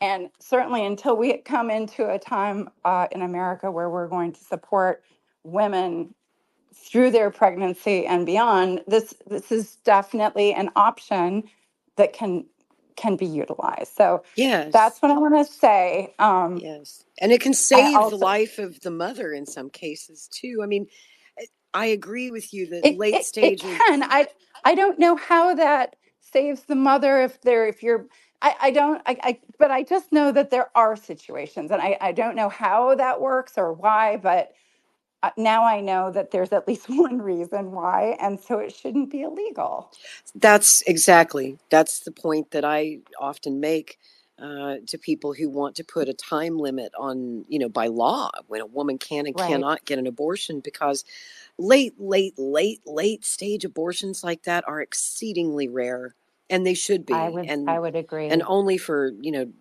And certainly until we come into a time in America where we're going to support women through their pregnancy and beyond, this is definitely an option that can be utilized. So Yes. that's what I want to say. Yes. And it can I save the also life of the mother in some cases too. I mean, I agree with you that It late it it stage of, can. I don't know how that saves the mother if you're I don't but I just know that there are situations and I don't know how that works or why, but now I know that there's at least one reason why, and so it shouldn't be illegal. that's the point that I often make to people who want to put a time limit on, by law, when a woman can and Right. cannot get an abortion, because late stage abortions like that are exceedingly rare, and they should be, I and would and agree. only for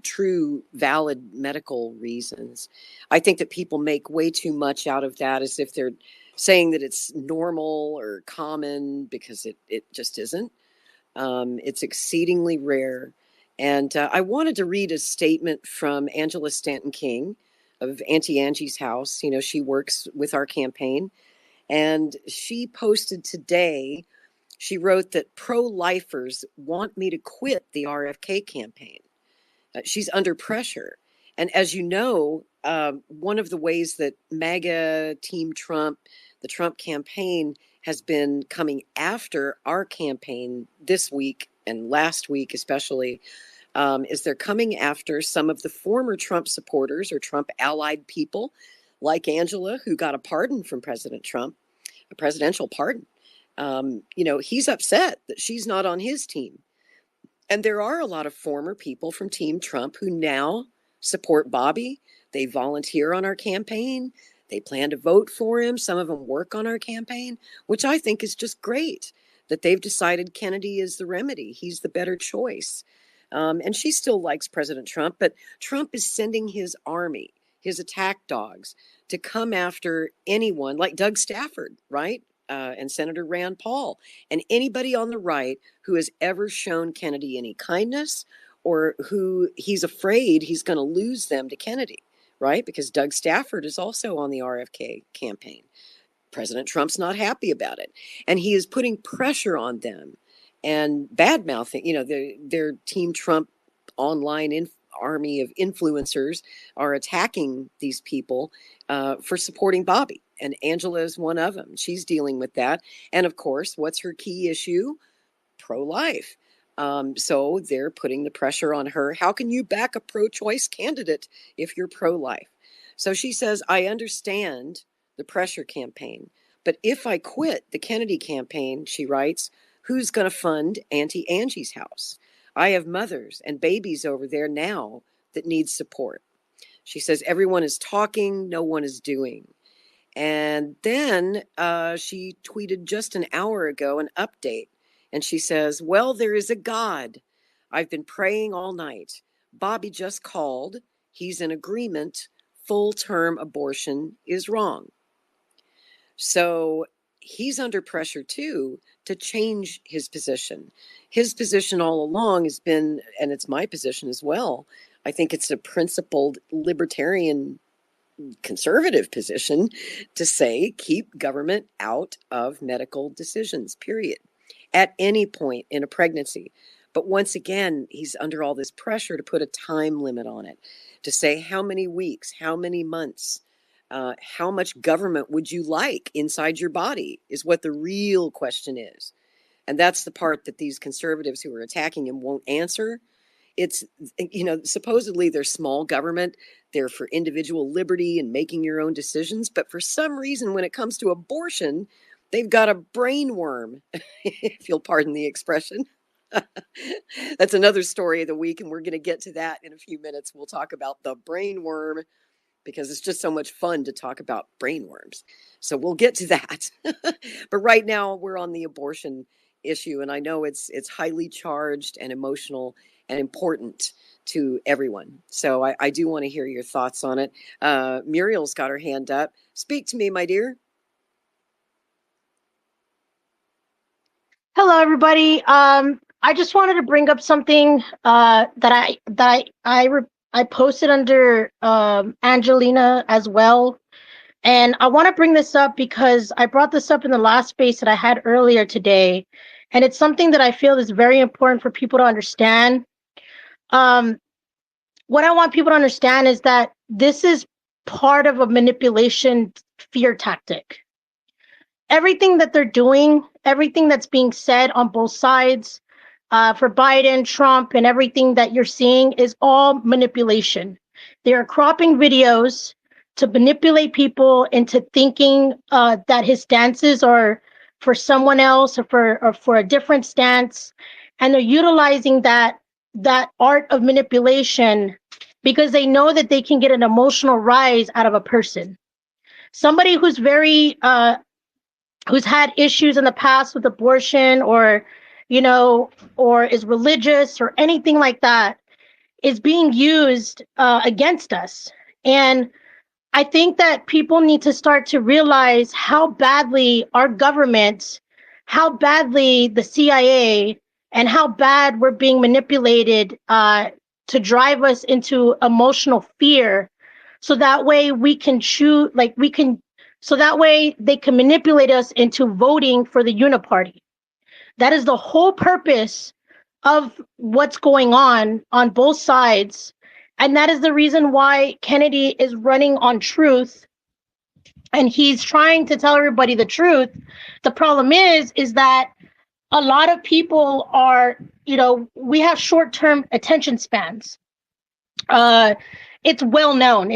true valid medical reasons. I think that people make way too much out of that, as if they're saying that it's normal or common, because it just isn't. It's exceedingly rare. And I wanted to read a statement from Angela Stanton King of Auntie Angie's House. She works with our campaign, and she posted today, she wrote that pro-lifers want me to quit the RFK campaign. She's under pressure. And as you know, one of the ways that MAGA, Team Trump, the Trump campaign has been coming after our campaign this week and last week, especially, is they're coming after some of the former Trump supporters or Trump allied people, like Angela, who got a pardon from President Trump, a presidential pardon. He's upset that she's not on his team. And there are a lot of former people from Team Trump who now support Bobby. They volunteer on our campaign. They plan to vote for him. Some of them work on our campaign, which I think is just great, that they've decided Kennedy is the remedy. He's the better choice. And she still likes President Trump, but Trump is sending his army, his attack dogs, to come after anyone like Doug Stafford, right? And Senator Rand Paul, and anybody on the right who has ever shown Kennedy any kindness, or who he's afraid he's going to lose them to Kennedy, right? Because Doug Stafford is also on the RFK campaign. President Trump's not happy about it, and he is putting pressure on them and bad mouthing. Their Team Trump online army of influencers are attacking these people for supporting Bobby. And Angela is one of them. She's dealing with that. And of course, what's her key issue? Pro-life. So they're putting the pressure on her. How can you back a pro-choice candidate if you're pro-life? So she says, I understand the pressure campaign, but if I quit the Kennedy campaign, she writes, who's going to fund Auntie Angie's House? I have mothers and babies over there now that need support. She says, everyone is talking, no one is doing. And then she tweeted just an hour ago an update. And she says, well, there is a God. I've been praying all night. Bobby just called. He's in agreement. Full-term abortion is wrong. So he's under pressure too to change his position. His position all along has been, and it's my position as well, I think it's a principled libertarian conservative position, to say keep government out of medical decisions, period. at any point in a pregnancy. But once again, he's under all this pressure to put a time limit on it, to say how many weeks, how many months, how much government would you like inside your body is what the real question is. And that's the part that these conservatives who are attacking him won't answer. It's, supposedly they're small government. They're for individual liberty and making your own decisions. But for some reason, when it comes to abortion, they've got a brain worm, if you'll pardon the expression. That's another story of the week, and we're going to get to that in a few minutes. We'll talk about the brain worm because it's just so much fun to talk about brain worms. So we'll get to that. But right now, we're on the abortion issue, and I know it's highly charged and emotional and important to everyone. So I do want to hear your thoughts on it. Muriel's got her hand up. Speak to me, my dear. Hello, everybody. I just wanted to bring up something that I posted under Angelina as well, and I want to bring this up because I brought this up in the last space that I had earlier today, and it's something that I feel is very important for people to understand. What I want people to understand is that this is part of a manipulation fear tactic. Everything that they're doing, everything that's being said on both sides for Biden, Trump, and everything that you're seeing is all manipulation. They are cropping videos to manipulate people into thinking that his stances are for someone else or for a different stance. And they're utilizing that art of manipulation because they know that they can get an emotional rise out of a person. Somebody who's very who's had issues in the past with abortion or is religious or anything like that is being used against us. And I think that people need to start to realize how badly our government, how badly the CIA, and how bad we're being manipulated to drive us into emotional fear. So that way we can choose, so that way they can manipulate us into voting for the uniparty. That is the whole purpose of what's going on both sides. And that is the reason why Kennedy is running on truth. And he's trying to tell everybody the truth. The problem is that a lot of people are, we have short-term attention spans. It's well known.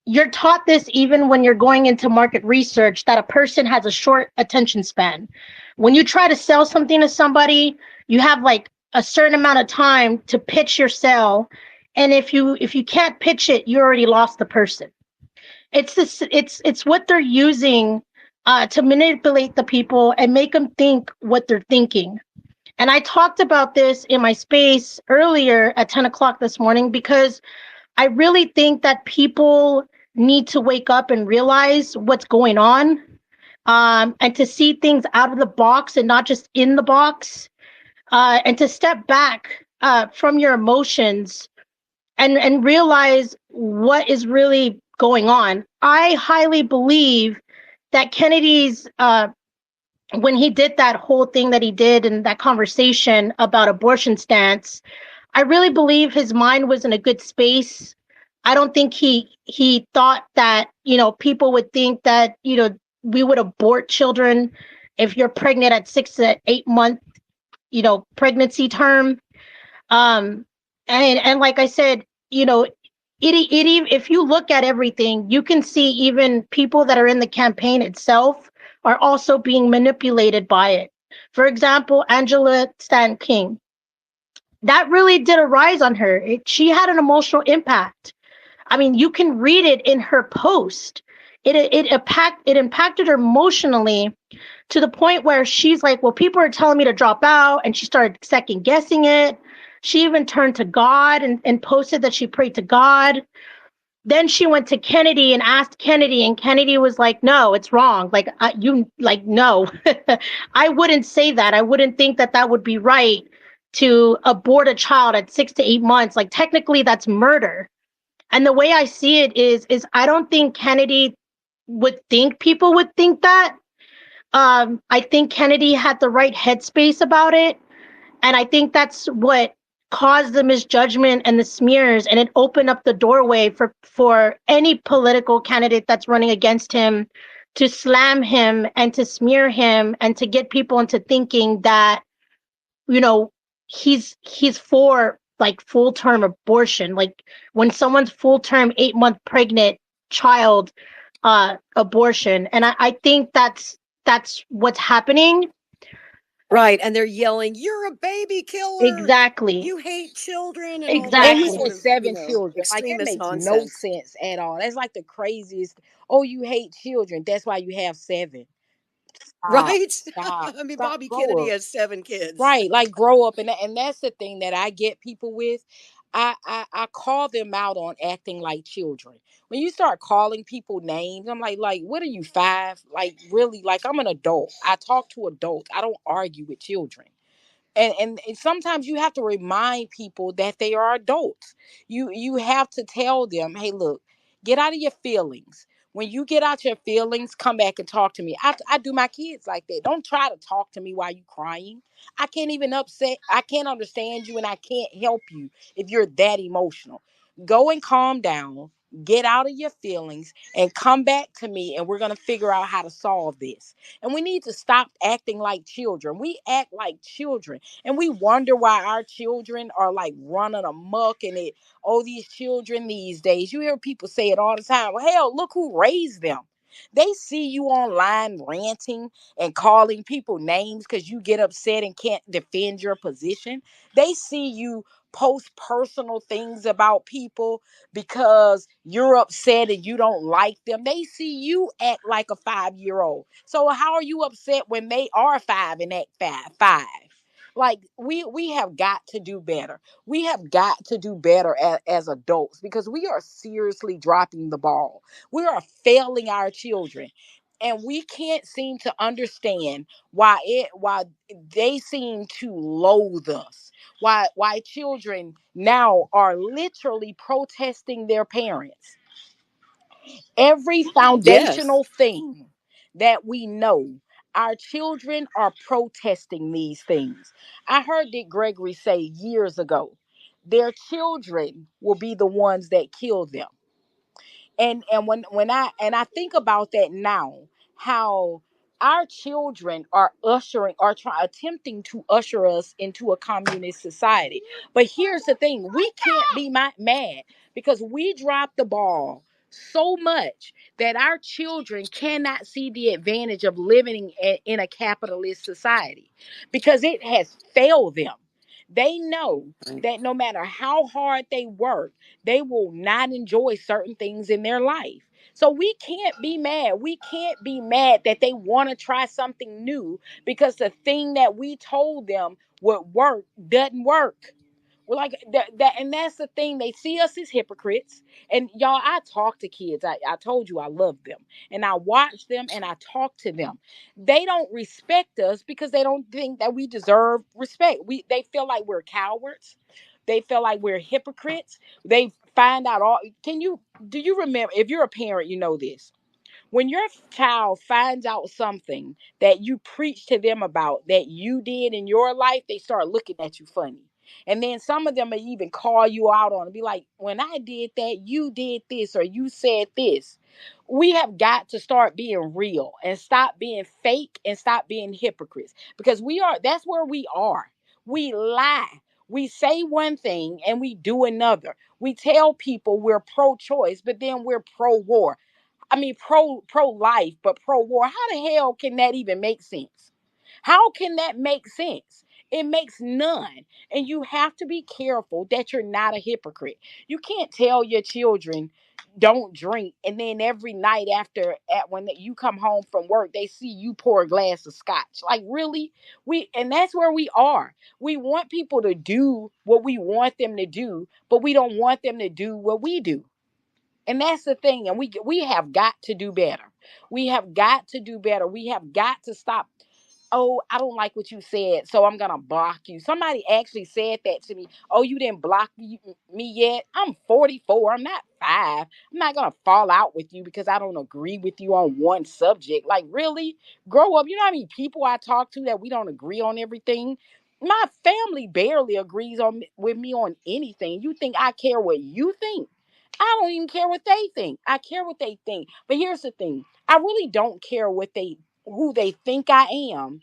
You're taught this even when you're going into market research, that a person has a short attention span. When you try to sell something to somebody, you have like a certain amount of time to pitch your sell. And if you can't pitch it, you already lost the person. It's what they're using to manipulate the people and make them think what they're thinking. And I talked about this in my space earlier at 10 o'clock this morning because I really think that people need to wake up and realize what's going on, and to see things out of the box and not just in the box, and to step back from your emotions and realize what is really going on. I highly believe that Kennedy's, when he did that whole thing that he did in that conversation about abortion stance, I really believe his mind was in a good space. I don't think he thought that, people would think that, we would abort children if you're pregnant at 6 to 8 month, pregnancy term. And like I said, if you look at everything, you can see even people that are in the campaign itself are also being manipulated by it. For example, Angela Stanton King. That really did a rise on her. She had an emotional impact. I mean, you can read it in her post. It impacted her emotionally to the point where she's like, well, people are telling me to drop out. And she started second guessing it. She even turned to God and posted that she prayed to God. Then she went to Kennedy and asked Kennedy, and Kennedy was like, no, it's wrong. No, I wouldn't say that. I wouldn't think that would be right to abort a child at 6 to 8 months. Like, technically that's murder. And the way I see it is I don't think Kennedy would think people would think that. I think Kennedy had the right headspace about it. And I think that's what caused the misjudgment and the smears, and it opened up the doorway for any political candidate that's running against him to slam him and to smear him and to get people into thinking that, you know, he's for like full term abortion. Like when someone's full term 8-month pregnant child abortion. And I think that's what's happening. Right. And they're yelling, "You're a baby killer. Exactly. You hate children," and all And that he Exactly. sort has of, 7 children. Like, that extremist makes no nonsense. sense at all. That's like the craziest. Oh, you hate children. That's why you have 7. Stop. Right? Stop. I mean, Stop. Bobby Grow Kennedy up. has 7 kids. Right. Like, grow up. And that's the thing that I get people with. I call them out on acting like children. When you start calling people names, I'm like, what are you, 5? Like, really? Like, I'm an adult. I talk to adults. I don't argue with children. And sometimes you have to remind people that they are adults. You have to tell them, hey, look, get out of your feelings. When you get out your feelings, come back and talk to me. I do my kids like that. Don't try to talk to me while you crying. I can't even upset. I can't understand you, and I can't help you if you're that emotional. Go and calm down, get out of your feelings, and come back to me, and we're going to figure out how to solve this. And we need to stop acting like children. We act like children, and we wonder why our children are like running amok. And these children these days, you hear people say it all the time. Well, hell, look who raised them. They see you online ranting and calling people names because you get upset and can't defend your position. They see you post personal things about people because you're upset and you don't like them. They see you act like a 5-year-old. So how are you upset when they are 5 and act 5? Like, we have got to do better. We have got to do better as adults, because we are seriously dropping the ball. We are failing our children. And we can't seem to understand why they seem to loathe us. Why children now are literally protesting their parents. Every Yes. foundational thing that we know, our children are protesting these things. I heard Dick Gregory say years ago, their children will be the ones that kill them. And when I think about that now, how our children are attempting to usher us into a communist society. But here's the thing, we can't be mad, because we dropped the ball so much that our children cannot see the advantage of living in a capitalist society, because it has failed them. They know Right. that no matter how hard they work, they will not enjoy certain things in their life. So we can't be mad. We can't be mad that they want to try something new, because the thing that we told them would work doesn't work. We're like that, and that's the thing. They see us as hypocrites. And y'all, I talk to kids. I told you I love them, and I watch them and I talk to them. They don't respect us because they don't think that we deserve respect. They feel like we're cowards. They feel like we're hypocrites. They find out all. Do you remember, if you're a parent, you know this, when your child finds out something that you preach to them about that you did in your life, they start looking at you funny. And then some of them may even call you out on it, be like, when I did that, you did this, or you said this. We have got to start being real and stop being fake and stop being hypocrites, because that's where we are. We lie. We say one thing and we do another. We tell people we're pro-choice, but then we're pro-war. I mean, pro life, but pro war. How the hell can that even make sense? How can that make sense? It makes none. And you have to be careful that you're not a hypocrite. You can't tell your children don't drink, and then every night when you come home from work, they see you pour a glass of scotch. Like, really? And that's where we are. We want people to do what we want them to do, but we don't want them to do what we do. And that's the thing. And we have got to do better. We have got to do better. We have got to stop oh, I don't like what you said, so I'm gonna block you. Somebody actually said that to me. Oh, you didn't block me yet? I'm 44. I'm not 5. I'm not gonna fall out with you because I don't agree with you on one subject. Like, really? Grow up. You know how many people I talk to that we don't agree on everything? My family barely agrees with me on anything. You think I care what you think? I don't even care what they think. I care what they think. But here's the thing. I really don't care who they think I am.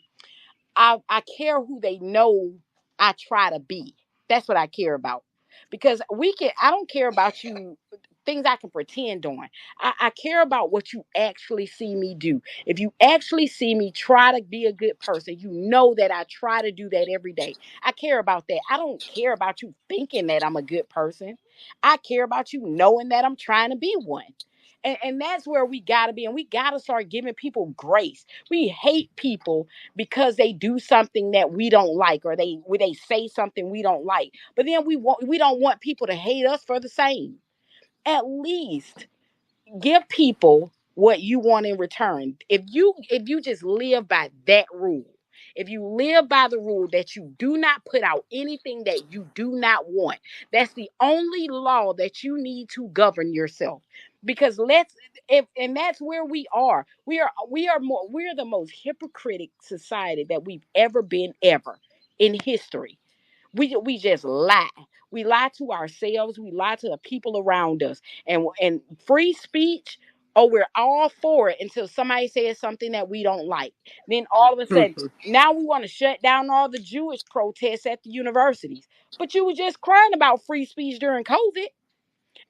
I care who they know I try to be. That's what I care about. Because I don't care about you things I can pretend on. I care about what you actually see me do. If you actually see me try to be a good person, you know that I try to do that every day. I care about that. I don't care about you thinking that I'm a good person. I care about you knowing that I'm trying to be one. And that's where we got to be. And we got to start giving people grace. We hate people because they do something that we don't like, or they say something we don't like. But then we don't want people to hate us for the same. At least give people what you want in return. If you just live by that rule, if you live by the rule that you do not put out anything that you do not want, that's the only law that you need to govern yourself. Because and that's where we are. We're the most hypocritic society that we've ever been, ever in history. We just lie. We lie to ourselves. We lie to the people around us. And free speech, oh, we're all for it until somebody says something that we don't like. Then all of a sudden, now we want to shut down all the Jewish protests at the universities. But you were just crying about free speech during COVID.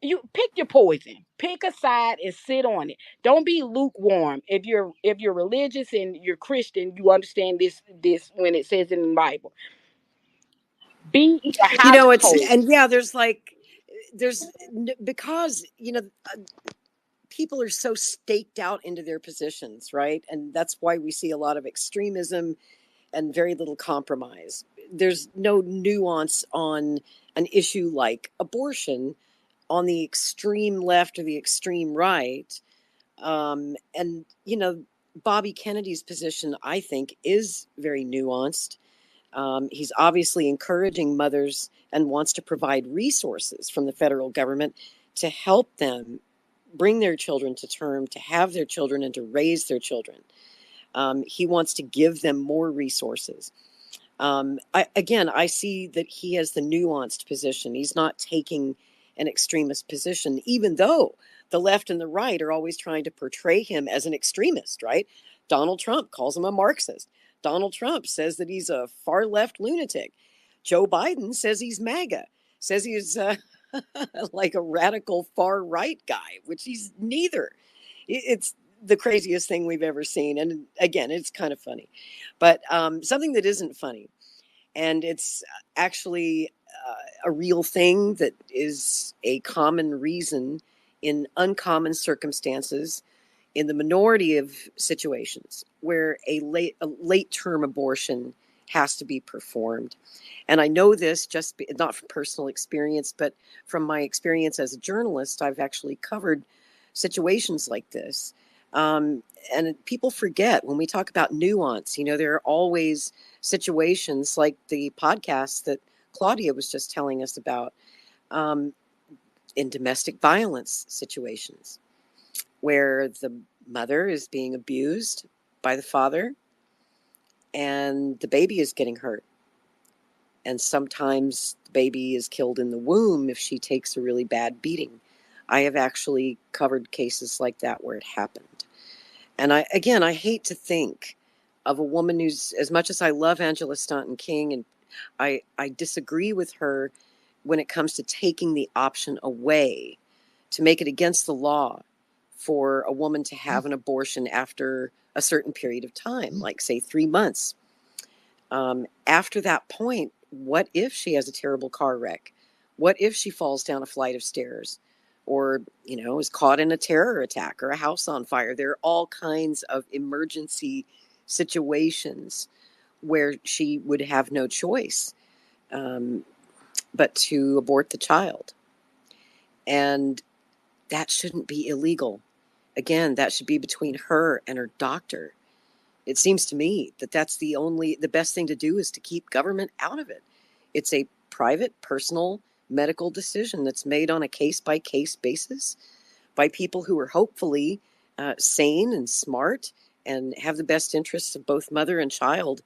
You pick your poison. Pick a side and sit on it. Don't be lukewarm. If you're religious and you're Christian, you understand this when it says in the Bible. Be either You hot or know, cold. and yeah, because, people are so staked out into their positions, right? And that's why we see a lot of extremism and very little compromise. There's no nuance on an issue like abortion on the extreme left or the extreme right. And, Bobby Kennedy's position, I think, is very nuanced. He's obviously encouraging mothers and wants to provide resources from the federal government to help them bring their children to term, to have their children, and to raise their children. He wants to give them more resources. I see that he has the nuanced position. He's not taking an extremist position, even though the left and the right are always trying to portray him as an extremist, right? Donald Trump calls him a Marxist. Donald Trump says that he's a far left lunatic. Joe Biden says he's MAGA, says he's like a radical far right guy, which he's neither. It's the craziest thing we've ever seen. And again, it's kind of funny. But something that isn't funny, and it's actually a real thing that is a common reason in uncommon circumstances, in the minority of situations where a late term abortion has to be performed. And I know this not from personal experience, but from my experience as a journalist. I've actually covered situations like this. And people forget when we talk about nuance, there are always situations like the podcast that Claudia was just telling us about, in domestic violence situations where the mother is being abused by the father and the baby is getting hurt. And sometimes the baby is killed in the womb if she takes a really bad beating. I have actually covered cases like that where it happened. And I hate to think of a woman who's, as much as I love Angela Stanton King, and I disagree with her when it comes to taking the option away to make it against the law for a woman to have an abortion after a certain period of time, like say 3 months. After that point, what if she has a terrible car wreck? What if she falls down a flight of stairs, or is caught in a terror attack or a house on fire? There are all kinds of emergency situations where she would have no choice but to abort the child. And that shouldn't be illegal. Again, that should be between her and her doctor. It seems to me that that's the best thing to do is to keep government out of it. It's a private, personal medical decision that's made on a case by case basis by people who are hopefully sane and smart and have the best interests of both mother and child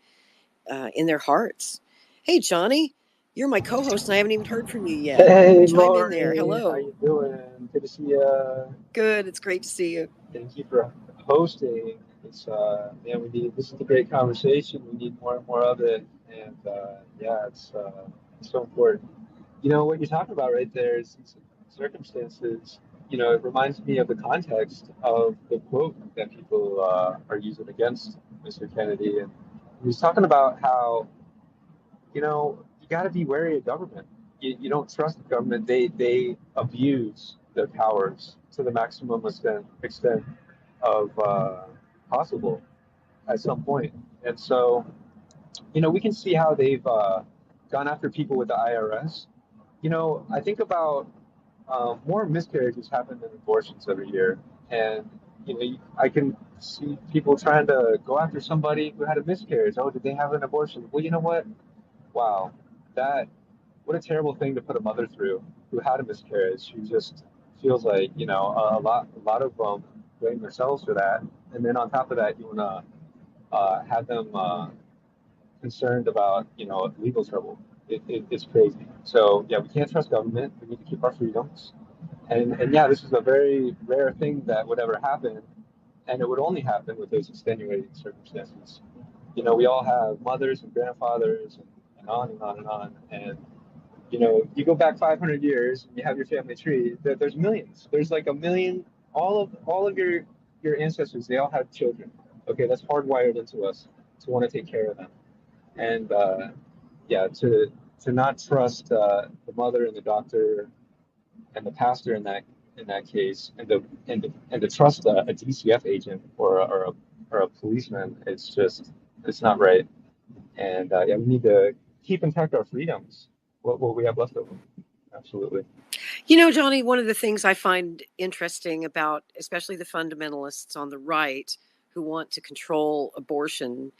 in their hearts. Hey, Johnny, you're my co host, and I haven't even heard from you yet. Hey, Chime in there. Lori, how Hello. you doing? Good to see you. Good. It's great to see you. Thank you for hosting. It's man, this is a great conversation. We need more and more of it, and yeah, it's so important. You know what you're talking about right there is these circumstances. You know, it reminds me of the context of the quote that people are using against Mr. Kennedy, and he was talking about how you got to be wary of government. You don't trust the government. They abuse their powers to the maximum extent of possible at some point. And so, we can see how they've gone after people with the IRS. I think about more miscarriages happen than abortions every year. And, I can see people trying to go after somebody who had a miscarriage. Oh, did they have an abortion? Well, you know what? Wow, that what a terrible thing to put a mother through who had a miscarriage. Who just feels like a lot of them blame themselves for that, and then on top of that, you want to have them concerned about legal trouble. It's crazy. So yeah, we can't trust government. We need to keep our freedoms, and yeah, this is a very rare thing that would ever happen, and it would only happen with those extenuating circumstances. We all have mothers and grandfathers and on and on and on. And, you go back 500 years and you have your family tree, there's millions. There's like a million, all of your ancestors, they all had children. Okay, that's hardwired into us to want to take care of them. And yeah, to not trust the mother and the doctor and the pastor in that case, and to trust a DCF agent or a policeman, it's not right. And yeah, we need to keep intact our freedoms, what we have left of them. Absolutely. Johnny, one of the things I find interesting about especially the fundamentalists on the right who want to control abortion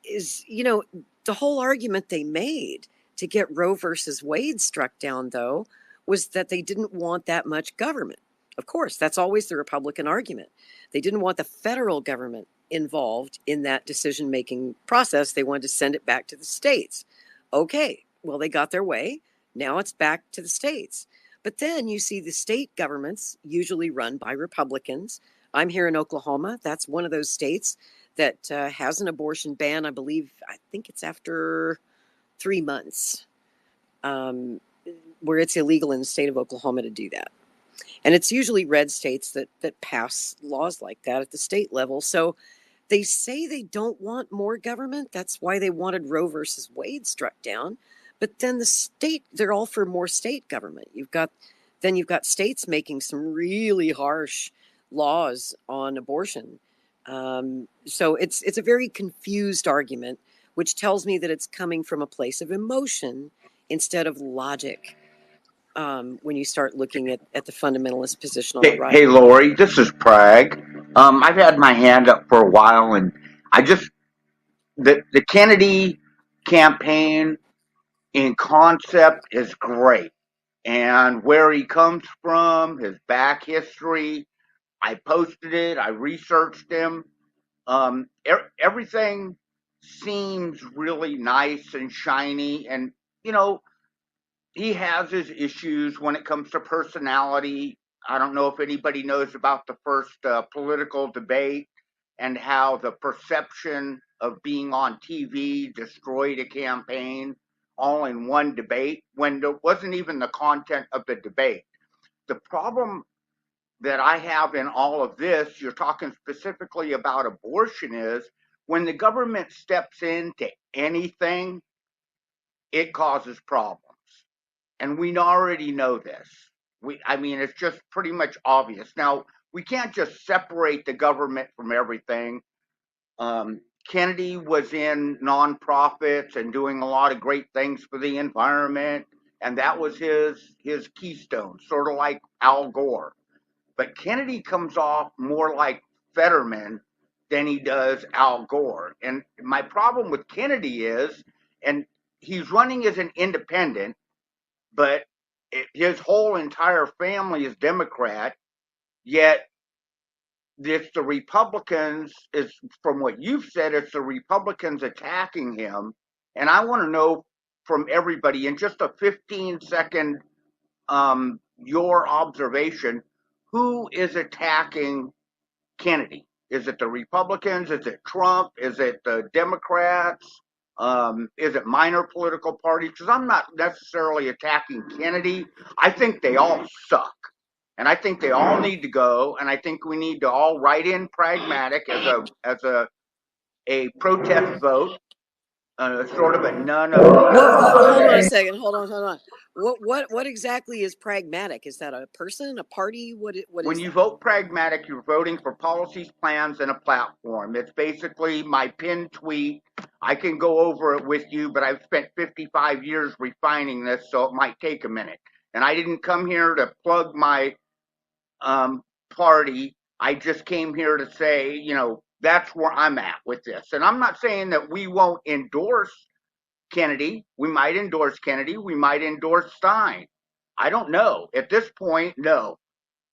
is, the whole argument they made to get Roe versus Wade struck down, though, was that they didn't want that much government. Of course, that's always the Republican argument. They didn't want the federal government involved in that decision-making process. They wanted to send it back to the states. Okay, well, they got their way. Now it's back to the states. But then you see the state governments, usually run by Republicans. I'm here in Oklahoma. That's one of those states that has an abortion ban. I think it's after 3 months, where it's illegal in the state of Oklahoma to do that. And it's usually red states that pass laws like that at the state level. So they say they don't want more government. That's why they wanted Roe versus Wade struck down. But then they're all for more state government. You've got states making some really harsh laws on abortion. So it's a very confused argument, which tells me that it's coming from a place of emotion instead of logic. When you start looking at the fundamentalist position on the right. Hey, Lori, this is Prague. I've had my hand up for a while, and the Kennedy campaign in concept is great, and where he comes from, his back history. I posted it. I researched him. Everything seems really nice and shiny, and you know he has his issues when it comes to personality. I don't know if anybody knows about the first political debate and how the perception of being on TV destroyed a campaign all in one debate when there wasn't even the content of the debate. The problem that I have in all of this, you're talking specifically about abortion, is when the government steps into anything, it causes problems. And we already know this. It's just pretty much obvious. Now, we can't just separate the government from everything. Kennedy was in nonprofits and doing a lot of great things for the environment, and that was his keystone, sort of like Al Gore. But Kennedy comes off more like Fetterman than he does Al Gore. And my problem with Kennedy is, and he's running as an independent, but his whole entire family is Democrat, yet it's the Republicans, is from what you've said, it's the Republicans attacking him. And I want to know from everybody in just a 15-second, your observation, who is attacking Kennedy? Is it the Republicans? Is it Trump? Is it the Democrats? Is it minor political parties? Because I'm not necessarily attacking Kennedy. I think they all suck. And I think they all need to go. And I think we need to all write in pragmatic as a protest vote, sort of a none of Whoa, hold on a the. second. Hold on. What exactly is pragmatic? Is that a person, a party? What When is you that? vote pragmatic, you're voting for policies, plans, and a platform. It's basically my pinned tweet. I can go over it with you, but I've spent 55 years refining this, so it might take a minute. And I didn't come here to plug my party. I just came here to say, that's where I'm at with this. And I'm not saying that we won't endorse Kennedy. We might endorse Kennedy. We might endorse Stein. I don't know. At this point, no.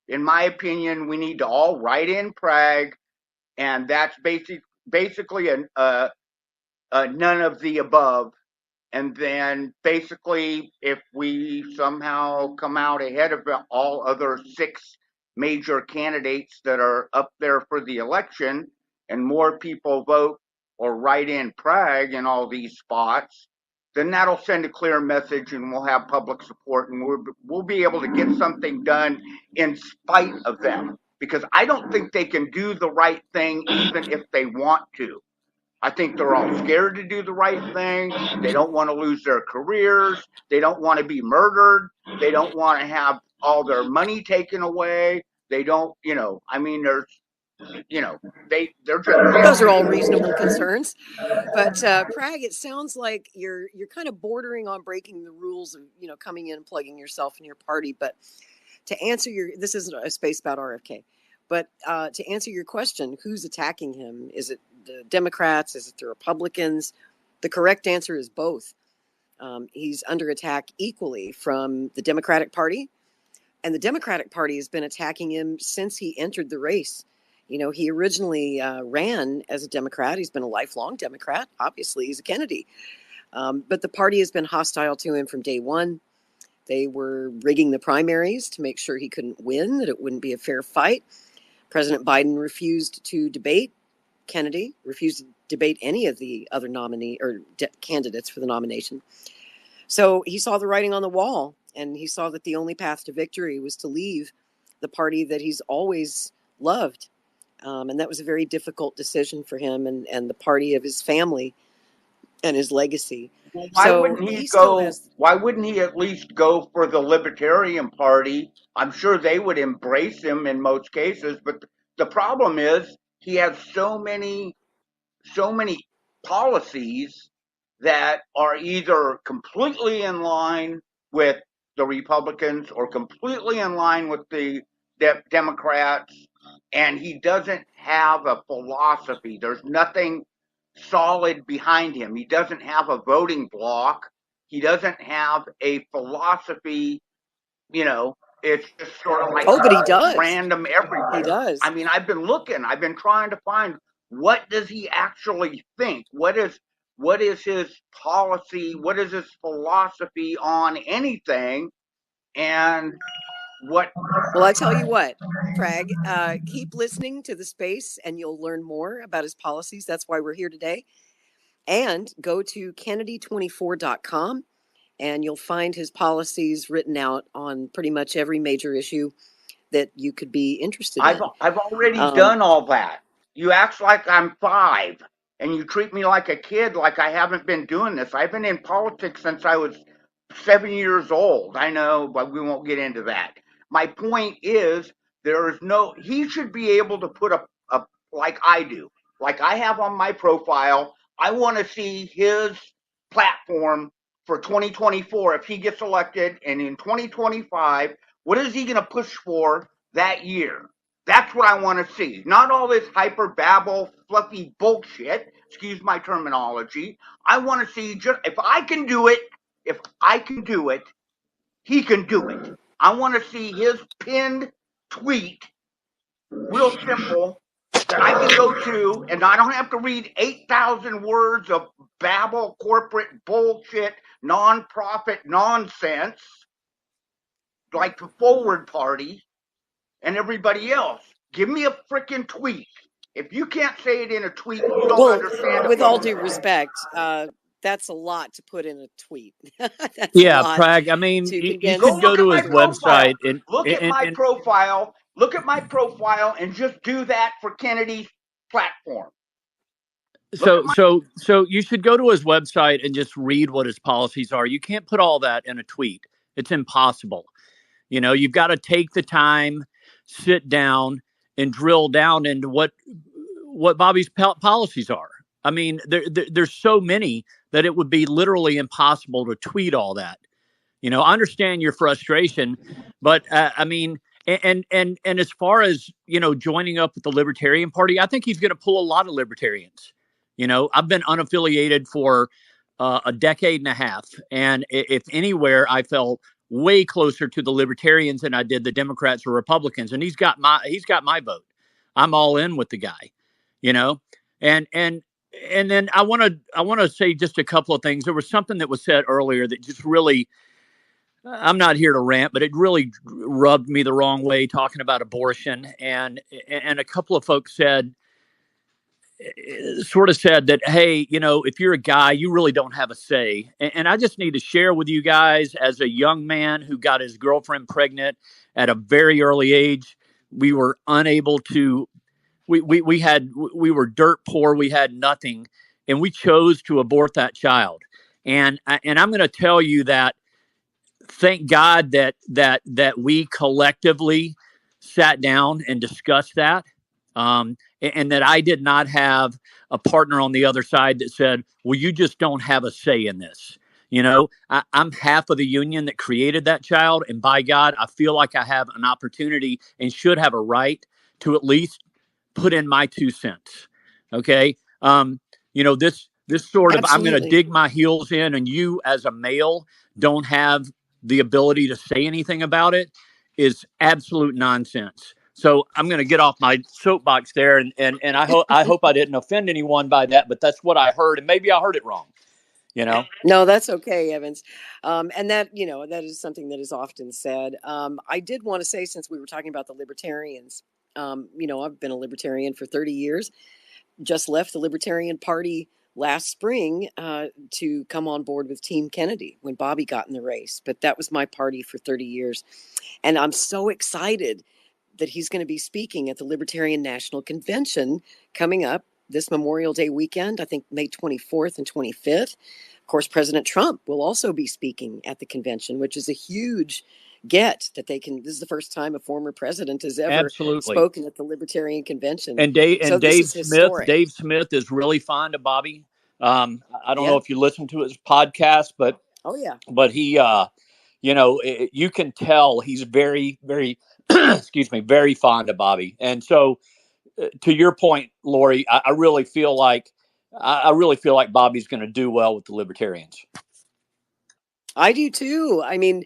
In my opinion, we need to all write in Prague, and that's basically a none of the above. And then basically, if we somehow come out ahead of all other 6 major candidates that are up there for the election, and more people vote or write in Prague in all these spots, then that'll send a clear message, and we'll have public support, and we'll be able to get something done in spite of them. Because I don't think they can do the right thing even if they want to. I think they're all scared to do the right thing. They don't want to lose their careers. They don't want to be murdered. They don't want to have all their money taken away. They don't, there's, they're just Those are all desperate. reasonable concerns. But Prague, it sounds like you're kind of bordering on breaking the rules of coming in and plugging yourself in your party. But to answer this isn't a space about RFK, but to answer your question, who's attacking him? Is it the Democrats? Is it the Republicans? The correct answer is both. He's under attack equally from the Democratic Party, and the Democratic Party has been attacking him since he entered the race. He originally ran as a Democrat. He's been a lifelong Democrat. Obviously, he's a Kennedy. But the party has been hostile to him from day one. They were rigging the primaries to make sure he couldn't win, that it wouldn't be a fair fight. President Biden refused to debate Kennedy, refused to debate any of the other candidates for the nomination. So he saw the writing on the wall, and he saw that the only path to victory was to leave the party that he's always loved. And that was a very difficult decision for him and the party of his family and his legacy. Well, So he still has. why wouldn't he at least go for the Libertarian Party? I'm sure they would embrace him in most cases, but the problem is he has so many policies that are either completely in line with the Republicans or completely in line with the Democrats, and he doesn't have a philosophy. There's nothing solid behind him. He doesn't have a voting bloc. He doesn't have a philosophy. It's just sort of like Oh, but he does. random He everywhere. does. I mean, I've been looking. I've been trying to find, what does he actually think? What is his policy? What is his philosophy on anything? And what Well, I tell you what, Prague, keep listening to the space and you'll learn more about his policies. That's why we're here today. And go to Kennedy24.com and you'll find his policies written out on pretty much every major issue that you could be interested in. I've already Um, done all that. You act like I'm 5, and you treat me like a kid, like I haven't been doing this. I've been in politics since I was 7 years old. I know, but we won't get into that. My point is, he should be able to put a like I do, like I have on my profile. I want to see his platform for 2024 if he gets elected, and in 2025, what is he going to push for that year? That's what I want to see. Not all this hyper babble, fluffy bullshit. Excuse my terminology. I want to see just if I can do it, he can do it. I want to see his pinned tweet, real simple, that I can go to and I don't have to read 8,000 words of babble, corporate bullshit, nonprofit nonsense like the Forward Party and everybody else. Give me a freaking tweet. If you can't say it in a tweet, you don't Well, understand a with all fucking due thing. respect, that's a lot to put in a tweet. That's a Yeah, lot Prag. I mean, to you condense. Go should go look at to my his profile. website and Look at and my and profile. Look at my profile and just do that for Kennedy's platform. Look at so my so so you should go to his website and just read what his policies are. You can't put all that in a tweet. It's impossible. You know, you've got to take the time, sit down, and drill down into what Bobby's policies are. I mean, there's so many that it would be literally impossible to tweet all that. You know, I understand your frustration, but I mean, and as far as joining up with the Libertarian Party, I think he's going to pull a lot of libertarians. You know, I've been unaffiliated for a decade and a half, and if anywhere, I felt way closer to the Libertarians than I did the Democrats or Republicans. And he's got my vote. I'm all in with the guy. You know, and then I want to say just a couple of things. There was something that was said earlier that just really, I'm not here to rant, but it really rubbed me the wrong way talking about abortion. And a couple of folks sort of said that, hey, if you're a guy, you really don't have a say. And I just need to share with you guys, as a young man who got his girlfriend pregnant at a very early age, we were unable to. We were dirt poor. We had nothing, and we chose to abort that child. And I'm going to tell you that, thank God that we collectively sat down and discussed that, and that I did not have a partner on the other side that said, "Well, you just don't have a say in this." I'm half of the union that created that child, and by God, I feel like I have an opportunity and should have a right to at least put in my 2 cents. Okay. This sort of, I'm going to Absolutely. dig my heels in, and you as a male don't have the ability to say anything about it, is absolute nonsense. So I'm going to get off my soapbox there, and I hope I didn't offend anyone by that, but that's what I heard, and maybe I heard it wrong. You know. No, that's okay, Evans. And that is something that is often said. I did want to say, since we were talking about the libertarians, I've been a libertarian for 30 years, just left the Libertarian Party last spring to come on board with Team Kennedy when Bobby got in the race. But that was my party for 30 years. And I'm so excited that he's going to be speaking at the Libertarian National Convention coming up this Memorial Day weekend, I think May 24th and 25th. Of course, President Trump will also be speaking at the convention, which is a huge get that they can. This is the first time a former president has ever Absolutely. spoken at the Libertarian Convention. And Dave So and this Dave is Smith. historic. Dave Smith is really fond of Bobby. I don't know Yeah. if you listen to his podcast, but Oh, yeah. he, you can tell he's very, very, excuse me, very fond of Bobby. And so, to your point, Lori, I really feel like Bobby's going to do well with the Libertarians. I do too. I mean,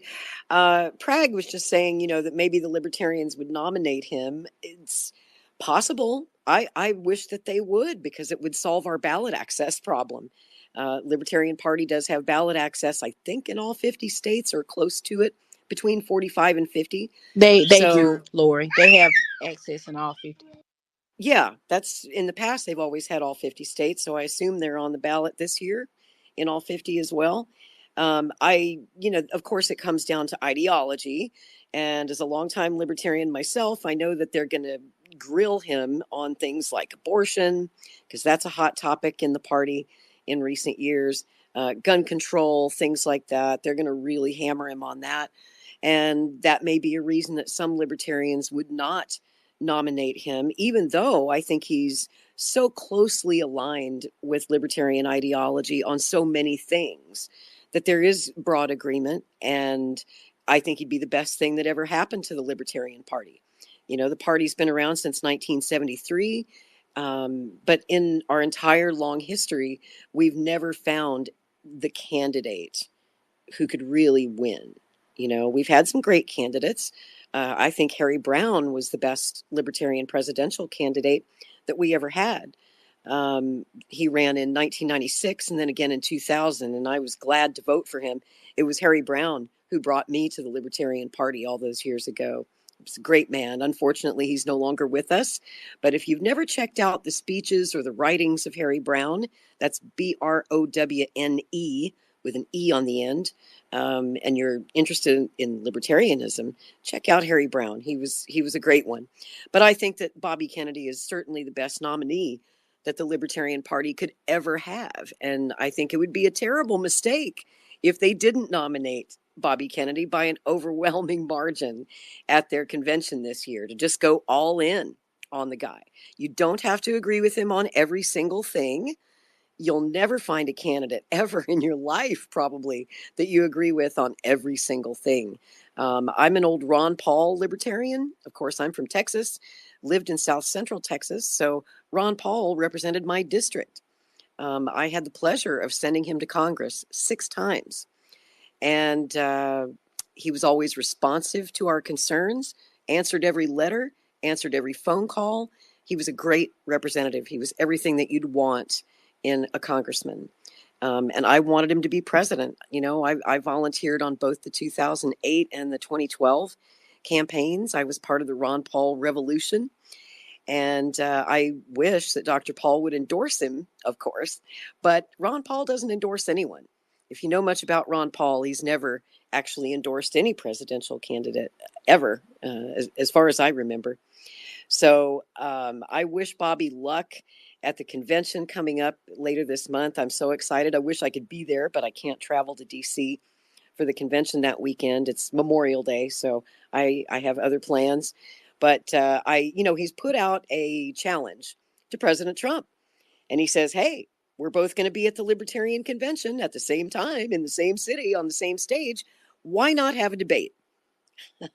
Prag was just saying, that maybe the Libertarians would nominate him. It's possible. I wish that they would, because it would solve our ballot access problem. Libertarian Party does have ballot access, I think, in all 50 states or close to it, between 45 and 50. They So, do, Lori. They have access in all 50. yeah, that's in the past. They've always had all 50 states. So I assume they're on the ballot this year in all 50 as well. Of course, it comes down to ideology. And as a longtime libertarian myself, I know that they're going to grill him on things like abortion, because that's a hot topic in the party in recent years, gun control, things like that. They're going to really hammer him on that. And that may be a reason that some libertarians would not nominate him, even though I think he's so closely aligned with libertarian ideology on so many things that there is broad agreement. And I think he'd be the best thing that ever happened to the Libertarian Party. You know, the party's been around since 1973, but in our entire long history, we've never found the candidate who could really win. You know, we've had some great candidates. I think Harry Brown was the best libertarian presidential candidate that we ever had. He ran in 1996 and then again in 2000, and I was glad to vote for him. It was Harry Brown who brought me to the Libertarian Party all those years ago. He was a great man. Unfortunately, he's no longer with us. But if you've never checked out the speeches or the writings of Harry Brown, that's Browne with an E on the end, and you're interested in libertarianism, check out Harry Brown. He was a great one. But I think that Bobby Kennedy is certainly the best nominee that the Libertarian Party could ever have. And I think it would be a terrible mistake if they didn't nominate Bobby Kennedy by an overwhelming margin at their convention this year, to just go all in on the guy. You don't have to agree with him on every single thing. You'll never find a candidate ever in your life, probably, that you agree with on every single thing. I'm an old Ron Paul libertarian. Of course, I'm from Texas, lived in South Central Texas, so Ron Paul represented my district. I had the pleasure of sending him to Congress 6 times. And he was always responsive to our concerns, answered every letter, answered every phone call. He was a great representative. He was everything that you'd want in a congressman. And I wanted him to be president. You know, I volunteered on both the 2008 and the 2012 campaigns. I was part of the Ron Paul revolution. And I wish that Dr. Paul would endorse him, of course. But Ron Paul doesn't endorse anyone. If you know much about Ron Paul, he's never actually endorsed any presidential candidate ever, as far as I remember. So I wish Bobby luck at the convention coming up later this month. I'm so excited. I wish I could be there, but I can't travel to D.C. for the convention that weekend. It's Memorial Day, so I have other plans. But he's put out a challenge to President Trump, and he says, "Hey, we're both going to be at the Libertarian Convention at the same time in the same city on the same stage. Why not have a debate?" So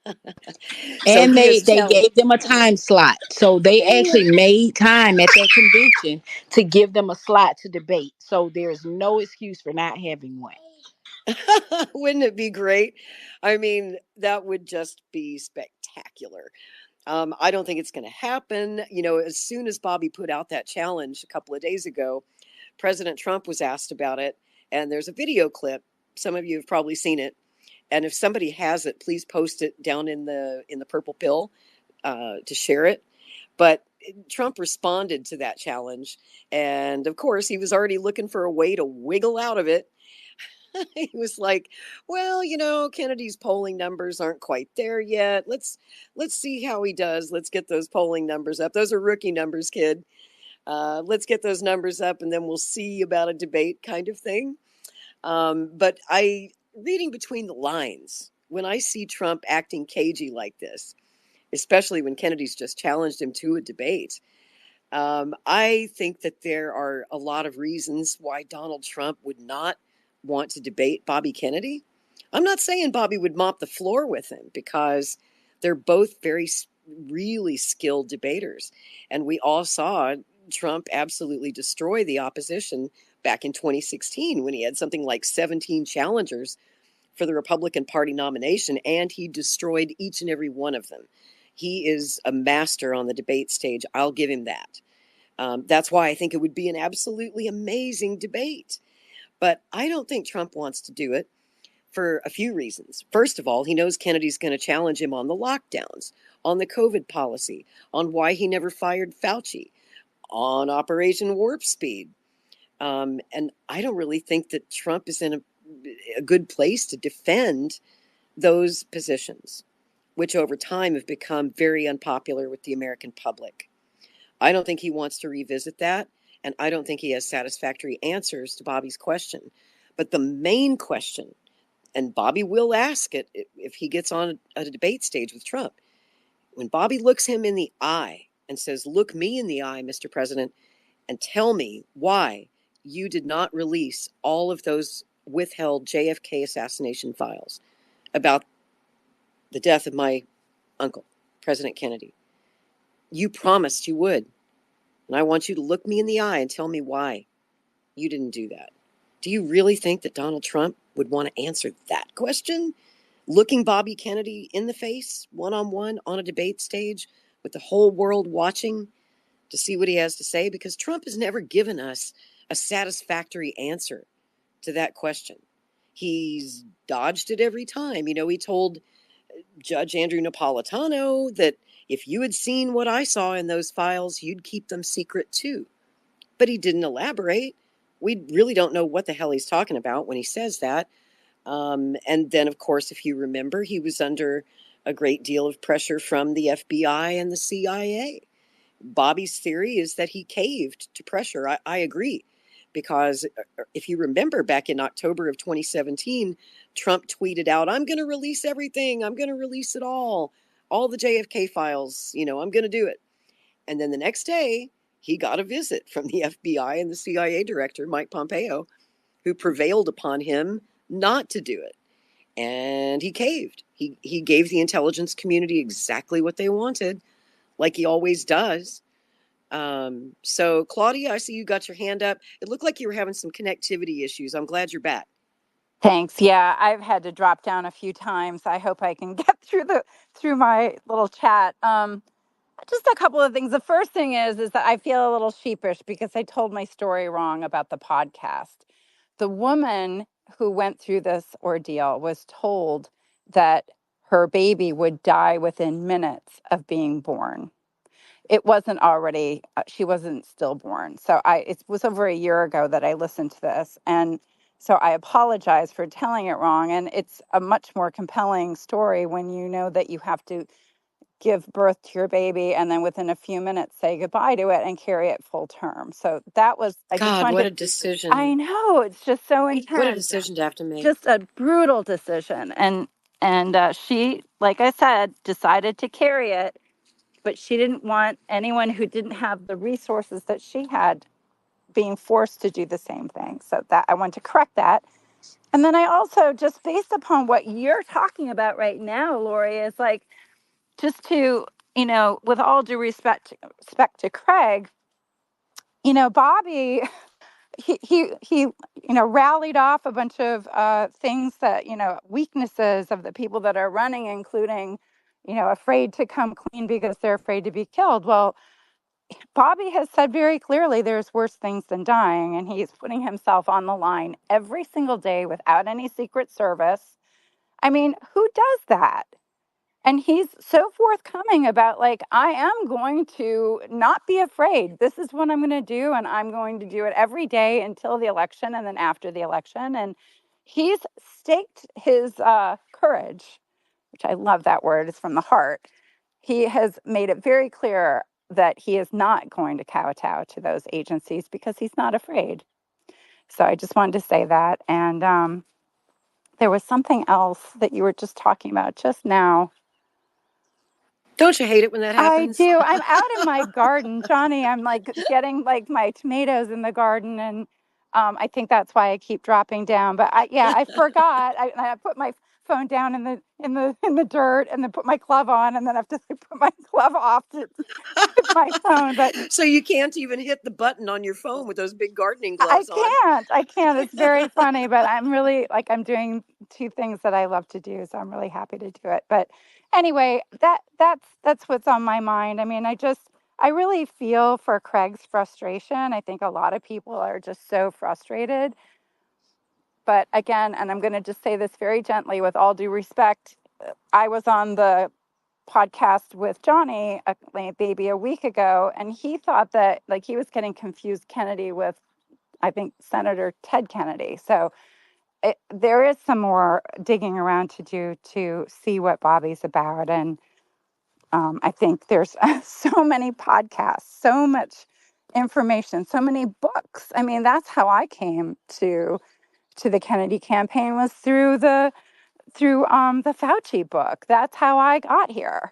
And he they has they challenged. gave them a time slot, so they actually made time at that convention to give them a slot to debate, so there's no excuse for not having one. Wouldn't it be great? I mean, that would just be spectacular. I don't think it's going to happen. You know, as soon as Bobby put out that challenge a couple of days ago, President Trump was asked about it, and there's a video clip. Some of you have probably seen it, and if somebody has it, please post it down in the purple pill to share it. But Trump responded to that challenge, and of course, he was already looking for a way to wiggle out of it. He was like, "Well, you know, Kennedy's polling numbers aren't quite there yet. Let's see how he does. Let's get those polling numbers up. Those are rookie numbers, kid. Let's get those numbers up, and then we'll see about a debate kind of thing." But reading between the lines, when I see Trump acting cagey like this, especially when Kennedy's just challenged him to a debate, I think that there are a lot of reasons why Donald Trump would not want to debate Bobby Kennedy. I'm not saying Bobby would mop the floor with him, because they're both really skilled debaters. And we all saw Trump absolutely destroy the opposition back in 2016 when he had something like 17 challengers for the Republican Party nomination, and he destroyed each and every one of them. He is a master on the debate stage. I'll give him that. That's why I think it would be an absolutely amazing debate. But I don't think Trump wants to do it for a few reasons. First of all, he knows Kennedy's going to challenge him on the lockdowns, on the COVID policy, on why he never fired Fauci, on Operation Warp Speed. And I don't really think that Trump is in a good place to defend those positions, which over time have become very unpopular with the American public. I don't think he wants to revisit that, and I don't think he has satisfactory answers to Bobby's question. But the main question, and Bobby will ask it if he gets on a debate stage with Trump, when Bobby looks him in the eye and says, "Look me in the eye, Mr. President, and tell me why you did not release all of those withheld JFK assassination files about the death of my uncle, President Kennedy. You promised you would. And I want you to look me in the eye and tell me why you didn't do that. Do you really think that Donald Trump would want to answer that question? Looking Bobby Kennedy in the face, one on one, on a debate stage, with the whole world watching to see what he has to say? Because Trump has never given us a satisfactory answer to that question. He's dodged it every time. You know, he told Judge Andrew Napolitano that if you had seen what I saw in those files, you'd keep them secret too. But he didn't elaborate. We really don't know what the hell he's talking about when he says that. And then, of course, if you remember, he was under a great deal of pressure from the FBI and the CIA. Bobby's theory is that he caved to pressure. I agree. Because if you remember back in October of 2017, Trump tweeted out, I'm going to release everything. I'm going to release it all the JFK files. You know, I'm going to do it. And then the next day, he got a visit from the FBI and the CIA director, Mike Pompeo, who prevailed upon him not to do it. And he caved. He gave the intelligence community exactly what they wanted, like he always does. So Claudia, I see you got your hand up. It looked like you were having some connectivity issues. I'm glad you're back. Thanks. Yeah, I've had to drop down a few times. I hope I can get through my little chat. Just a couple of things. The first thing is that I feel a little sheepish because I told my story wrong about the podcast. The woman who went through this ordeal was told that her baby would die within minutes of being born. It wasn't already, she wasn't stillborn. So it was over a year ago that I listened to this. And so I apologize for telling it wrong. And it's a much more compelling story when you know that you have to give birth to your baby and then within a few minutes say goodbye to it and carry it full term. So that was, I just God, wanted what to, a decision. I know, it's just so What a intense. decision to have to make. Just a brutal decision. And she, like I said, decided to carry it, but she didn't want anyone who didn't have the resources that she had being forced to do the same thing. So that I want to correct that. And then I also, just based upon what you're talking about right now, Lori, is like, just to, with all due respect to Craig, Bobby, he rallied off a bunch of things that, weaknesses of the people that are running, including, afraid to come clean because they're afraid to be killed. Well, Bobby has said very clearly there's worse things than dying, and he's putting himself on the line every single day without any Secret Service. I mean, who does that? And he's so forthcoming about, like, I am going to not be afraid. This is what I'm going to do, and I'm going to do it every day until the election and then after the election. And he's staked his courage, which I love that word, it's from the heart. He has made it very clear that he is not going to kowtow to those agencies because he's not afraid. So I just wanted to say that. And there was something else that you were just talking about just now. Don't you hate it when that I happens? do. I'm out in my garden, Johnny. I'm like getting like my tomatoes in the garden, and I think that's why I keep dropping down. But I forgot. I put my phone down in the dirt, and then put my glove on, and then I have to put my glove off to my phone. But So you can't even hit the button on your phone with those big gardening I gloves on. can't. I can't. It's very funny, but I'm really like I'm doing two things that I love to do, so I'm really happy to do it. But anyway, that's what's on my mind. I mean, I really feel for Craig's frustration. I think a lot of people are just so frustrated. But again, and I'm going to just say this very gently with all due respect, I was on the podcast with Johnny, maybe a week ago, and he thought that like he was getting confused Kennedy with, I think, Senator Ted Kennedy. So there is some more digging around to do to see what Bobby's about. And I think there's so many podcasts, so much information, so many books. I mean, that's how I came to the Kennedy campaign, was through the Fauci book. That's how I got here.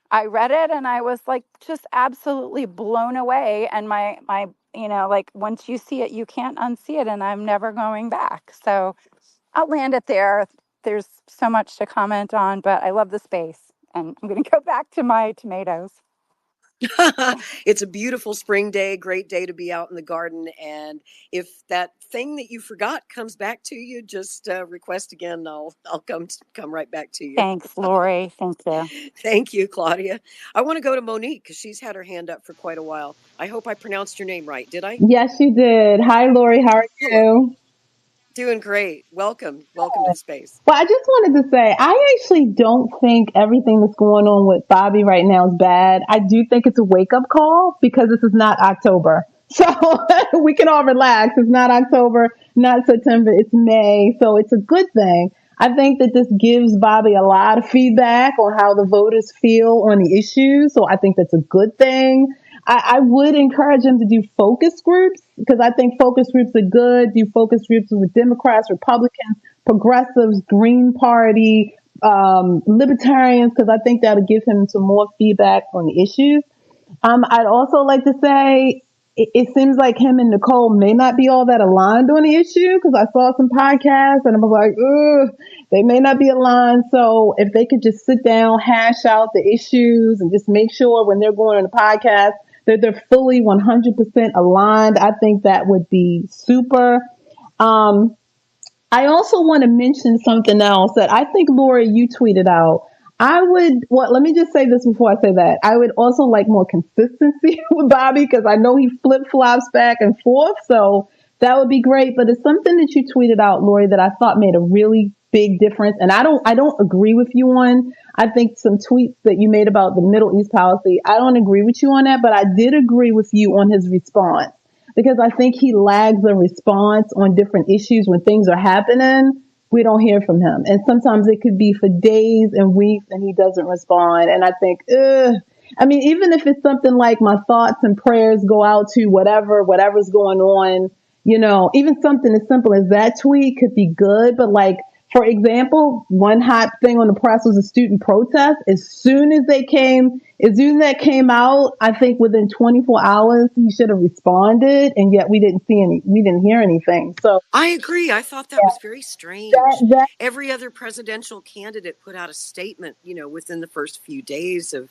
I read it and I was like just absolutely blown away. And my like once you see it, you can't unsee it, and I'm never going back. So I'll land it there. There's so much to comment on, but I love the space. And I'm going to go back to my tomatoes. It's a beautiful spring day, great day to be out in the garden. And if that thing that you forgot comes back to you, just request again. And I'll come right back to you. Thanks, Lori. Thank you. Thank you, Claudia. I want to go to Monique because she's had her hand up for quite a while. I hope I pronounced your name right. Did I? Yes, you did. Hi, Lori. How are Hello. you? Doing great. Welcome. Welcome to the space. Well, I just wanted to say, I actually don't think everything that's going on with Bobby right now is bad. I do think it's a wake up call because this is not October. So we can all relax. It's not October, not September, it's May. So it's a good thing. I think that this gives Bobby a lot of feedback on how the voters feel on the issue. So I think that's a good thing. I would encourage him to do focus groups because I think focus groups are good. Do focus groups with Democrats, Republicans, progressives, Green Party, libertarians, because I think that'll give him some more feedback on the issues. I'd also like to say it seems like him and Nicole may not be all that aligned on the issue because I saw some podcasts and I was like, ugh, they may not be aligned. So if they could just sit down, hash out the issues and just make sure when they're going on the podcast that they're fully 100% aligned, I think that would be super. Um, I also want to mention something else that I think, Lori, you tweeted out. Let me just say this before I say that. I would also like more consistency with Bobby because I know he flip flops back and forth. So that would be great. But it's something that you tweeted out, Lori, that I thought made a really big difference. And I don't agree with you on. I think some tweets that you made about the Middle East policy, I don't agree with you on that, but I did agree with you on his response because I think he lags a response on different issues when things are happening. We don't hear from him. And sometimes it could be for days and weeks and he doesn't respond. And I think, ugh. I mean, even if it's something like my thoughts and prayers go out to whatever's going on, even something as simple as that tweet could be good. But like, for example, one hot thing on the press was a student protest. As soon as that came out, I think within 24 hours, he should have responded. And yet we didn't hear anything. So I agree. I thought that was very strange. that Every other presidential candidate put out a statement, within the first few days of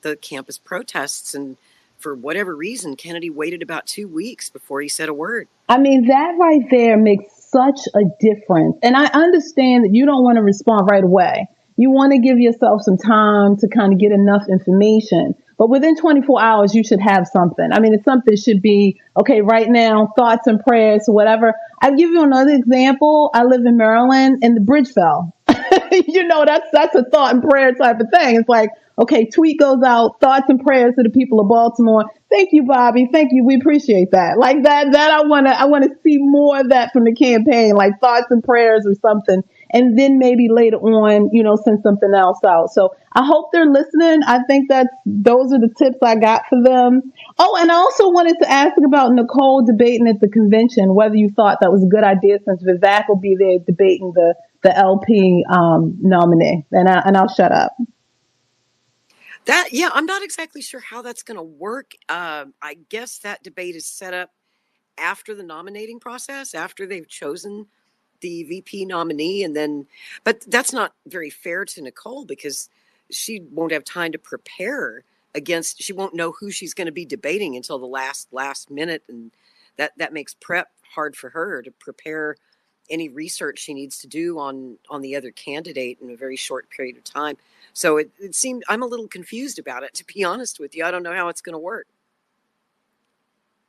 the campus protests. And for whatever reason, Kennedy waited about 2 weeks before he said a word. I mean, that right there makes such a difference. And I understand that you don't want to respond right away. You want to give yourself some time to kind of get enough information. But within 24 hours, you should have something. I mean, it's something should be, okay, right now, thoughts and prayers, whatever. I'll give you another example. I live in Maryland and the bridge fell. That's a thought and prayer type of thing. It's like, okay, tweet goes out, thoughts and prayers to the people of Baltimore. Thank you, Bobby. Thank you. We appreciate that. Like that I want to see more of that from the campaign, like thoughts and prayers or something. And then maybe later on, send something else out. So I hope they're listening. I think those are the tips I got for them. Oh, and I also wanted to ask about Nicole debating at the convention, whether you thought that was a good idea since Vivek will be there debating the LP nominee. And I'll shut up. I'm not exactly sure how that's going to work. I guess that debate is set up after the nominating process, after they've chosen the VP nominee, but that's not very fair to Nicole because she won't have time to prepare she won't know who she's going to be debating until the last minute, and that makes prep hard for her to prepare any research she needs to do on the other candidate in a very short period of time. So it seemed, I'm a little confused about it, to be honest with you. I don't know how it's going to work.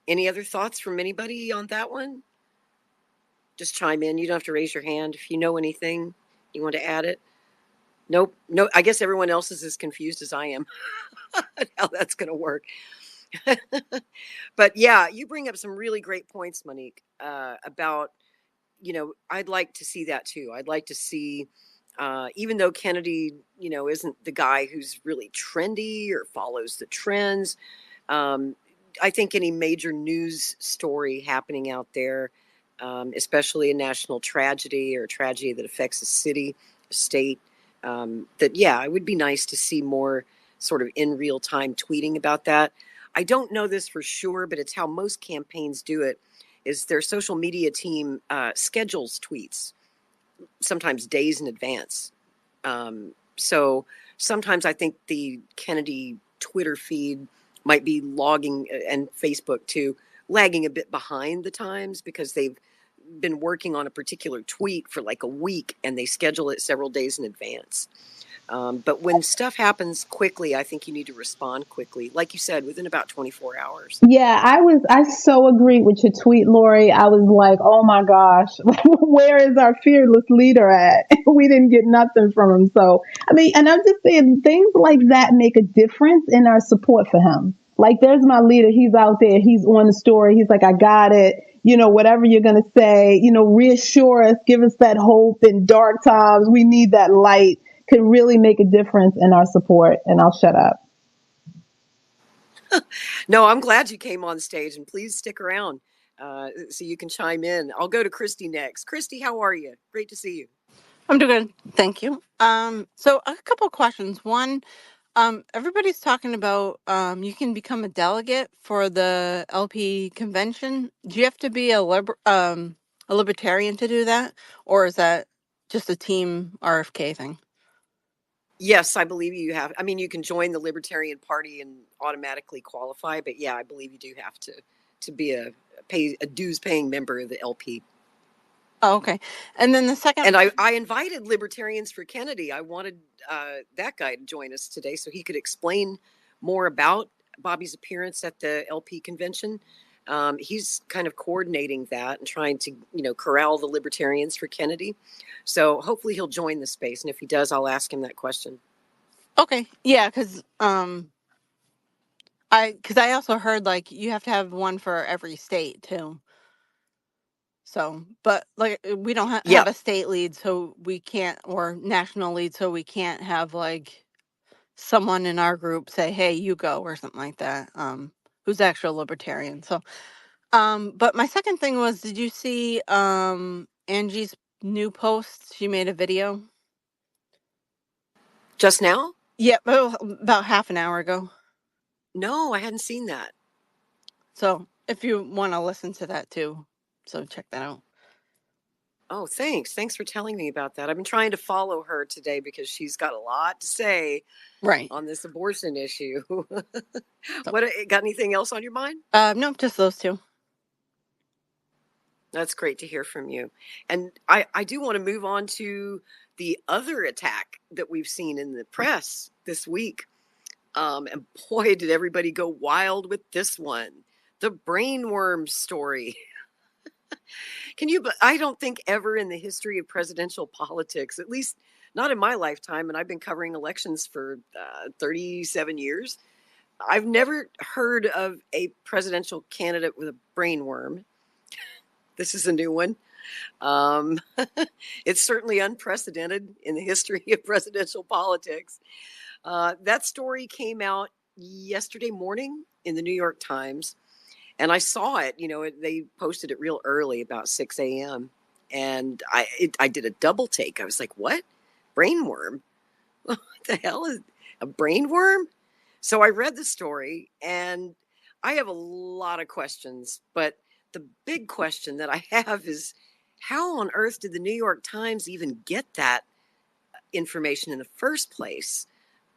Any other thoughts from anybody on that one? Just chime in. You don't have to raise your hand. If you know anything, you want to add it. Nope. No, I guess everyone else is as confused as I am how that's going to work. But yeah, you bring up some really great points, Monique, about, I'd like to see that too. I'd like to see, even though Kennedy, isn't the guy who's really trendy or follows the trends, I think any major news story happening out there, especially a national tragedy or a tragedy that affects a city, a state, it would be nice to see more sort of in real time tweeting about that. I don't know this for sure, but it's how most campaigns do it, is their social media team schedules tweets, sometimes days in advance. So sometimes I think the Kennedy Twitter feed might be logging, and Facebook too, lagging a bit behind the times because they've been working on a particular tweet for like a week and they schedule it several days in advance. But when stuff happens quickly, I think you need to respond quickly. Like you said, within about 24 hours. Yeah, I so agree with your tweet, Lori. I was like, oh my gosh, where is our fearless leader at? We didn't get nothing from him. So, I mean, and I'm just saying things like that make a difference in our support for him. Like, there's my leader. He's out there. He's on the story. He's like, I got it. You know, whatever you're going to say, you know, reassure us, give us that hope in dark times. We need that light, can really make a difference in our support. And I'll shut up. No, I'm glad you came on stage, and please stick around so you can chime in. I'll go to Christy next. Christy, how are you? Great to see you. I'm doing good. Thank you. So a couple of questions. One, everybody's talking about you can become a delegate for the LP convention. Do you have to be a libertarian to do that, or is that just a team RFK thing? Yes, I believe you have. I mean, you can join the Libertarian Party and automatically qualify, but yeah, I believe you do have to be a dues paying member of the LP. Oh, okay. And then the second, And I invited Libertarians for Kennedy. I wanted that guy to join us today so he could explain more about Bobby's appearance at the LP convention. He's kind of coordinating that and trying to, corral the Libertarians for Kennedy. So hopefully he'll join the space. And if he does, I'll ask him that question. okay, yeah, because I also heard like you have to have one for every state too. So, but like we don't have Yeah. a state lead, so we can't, or national lead, so we can't have like someone in our group say, "Hey, you go," or something like that. Who's actual libertarian? So, but my second thing was, did you see Angie's new post? She made a video. Just now? Yep, about half an hour ago. No, I hadn't seen that. So if you want to listen to that too, so check that out. Oh, thanks. Thanks for telling me about that. I've been trying to follow her today because she's got a lot to say Right. on this abortion issue. So, What got anything else on your mind? no, just those two. That's great to hear from you. And I do want to move on to the other attack that we've seen in the press this week. And boy, did everybody go wild with this one. The brainworm story. I don't think ever in the history of presidential politics, at least not in my lifetime, and I've been covering elections for 37 years, I've never heard of a presidential candidate with a brainworm. This is a new one. It's certainly unprecedented in the history of presidential politics. That story came out yesterday morning in the New York Times, and I saw it. They posted it real early, about 6 a.m., and I did a double take. I was like, "What? Brainworm? What the hell is a brainworm?" So I read the story, and I have a lot of questions, but the big question that I have is, how on earth did the New York Times even get that information in the first place?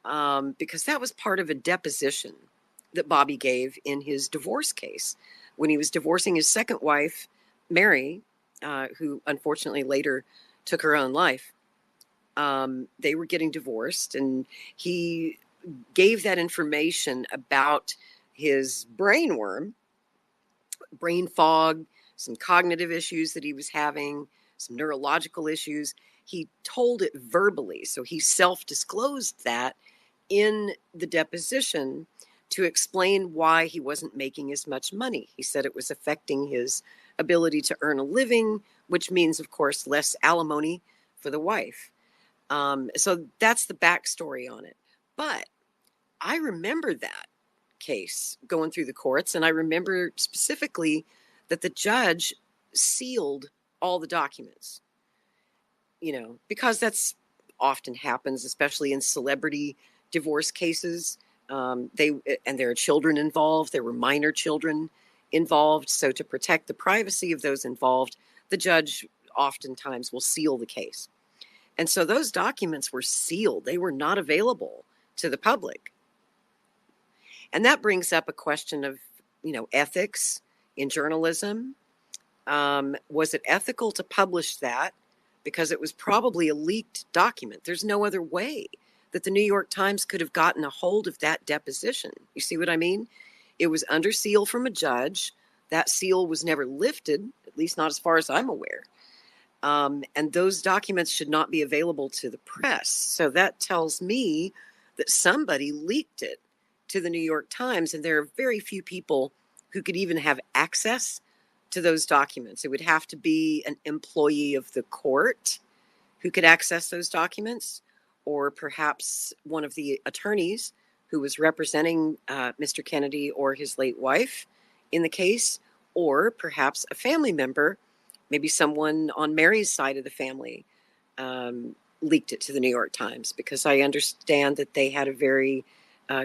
Because that was part of a deposition that Bobby gave in his divorce case when he was divorcing his second wife, Mary, who unfortunately later took her own life. They were getting divorced, and he gave that information about his brainworm, brain fog, some cognitive issues that he was having, some neurological issues. He told it verbally, so he self-disclosed that in the deposition to explain why he wasn't making as much money. He said it was affecting his ability to earn a living, which means, of course, less alimony for the wife. So that's the backstory on it. But I remember that case going through the courts, and I remember specifically that the judge sealed all the documents, because that's often happens, especially in celebrity divorce cases. And there are children involved. There were minor children involved. So to protect the privacy of those involved, the judge oftentimes will seal the case. And so those documents were sealed. They were not available to the public. And that brings up a question of, ethics in journalism. Was it ethical to publish that? Because it was probably a leaked document. There's no other way that the New York Times could have gotten a hold of that deposition. You see what I mean? It was under seal from a judge. That seal was never lifted, at least not as far as I'm aware. And those documents should not be available to the press. So that tells me that somebody leaked it to the New York Times, and there are very few people who could even have access to those documents. It would have to be an employee of the court who could access those documents, or perhaps one of the attorneys who was representing Mr. Kennedy or his late wife in the case, or perhaps a family member, maybe someone on Mary's side of the family, leaked it to the New York Times, because I understand that they had a very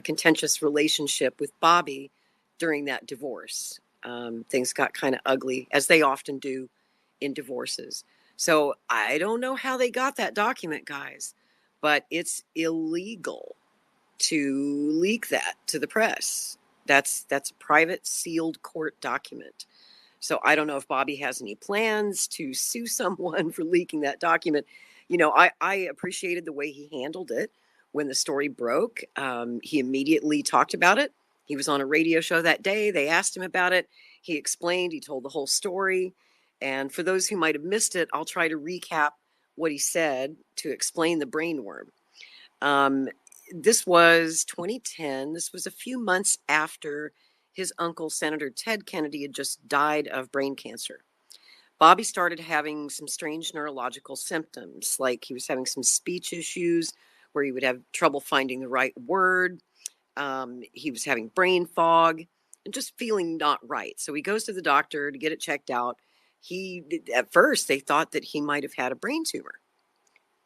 contentious relationship with Bobby during that divorce. Things got kind of ugly, as they often do in divorces. So I don't know how they got that document, guys, but it's illegal to leak that to the press. That's a private sealed court document. So I don't know if Bobby has any plans to sue someone for leaking that document. I appreciated the way he handled it when the story broke. He immediately talked about it. He was on a radio show that day. They asked him about it. He explained, he told the whole story. And for those who might have missed it, I'll try to recap what he said to explain the brainworm. This was 2010. This was a few months after his uncle, Senator Ted Kennedy, had just died of brain cancer. Bobby started having some strange neurological symptoms, like he was having some speech issues where he would have trouble finding the right word. He was having brain fog and just feeling not right. So he goes to the doctor to get it checked out. At first, they thought that he might have had a brain tumor,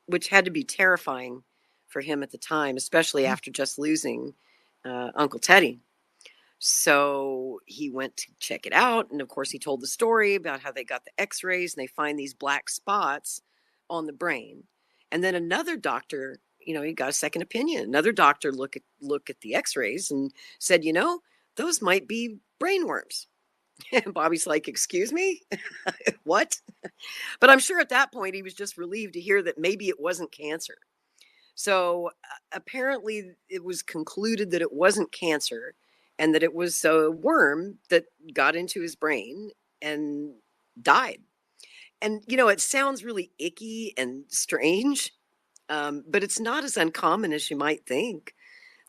which had to be terrifying for him at the time, especially after just losing Uncle Teddy. So he went to check it out. And of course, he told the story about how they got the x-rays and they find these black spots on the brain. And then another doctor, he got a second opinion. Another doctor looked at the x-rays and said, those might be brainworms. And Bobby's like, excuse me? What? But I'm sure at that point he was just relieved to hear that maybe it wasn't cancer. So apparently it was concluded that it wasn't cancer and that it was a worm that got into his brain and died. And, it sounds really icky and strange, but it's not as uncommon as you might think.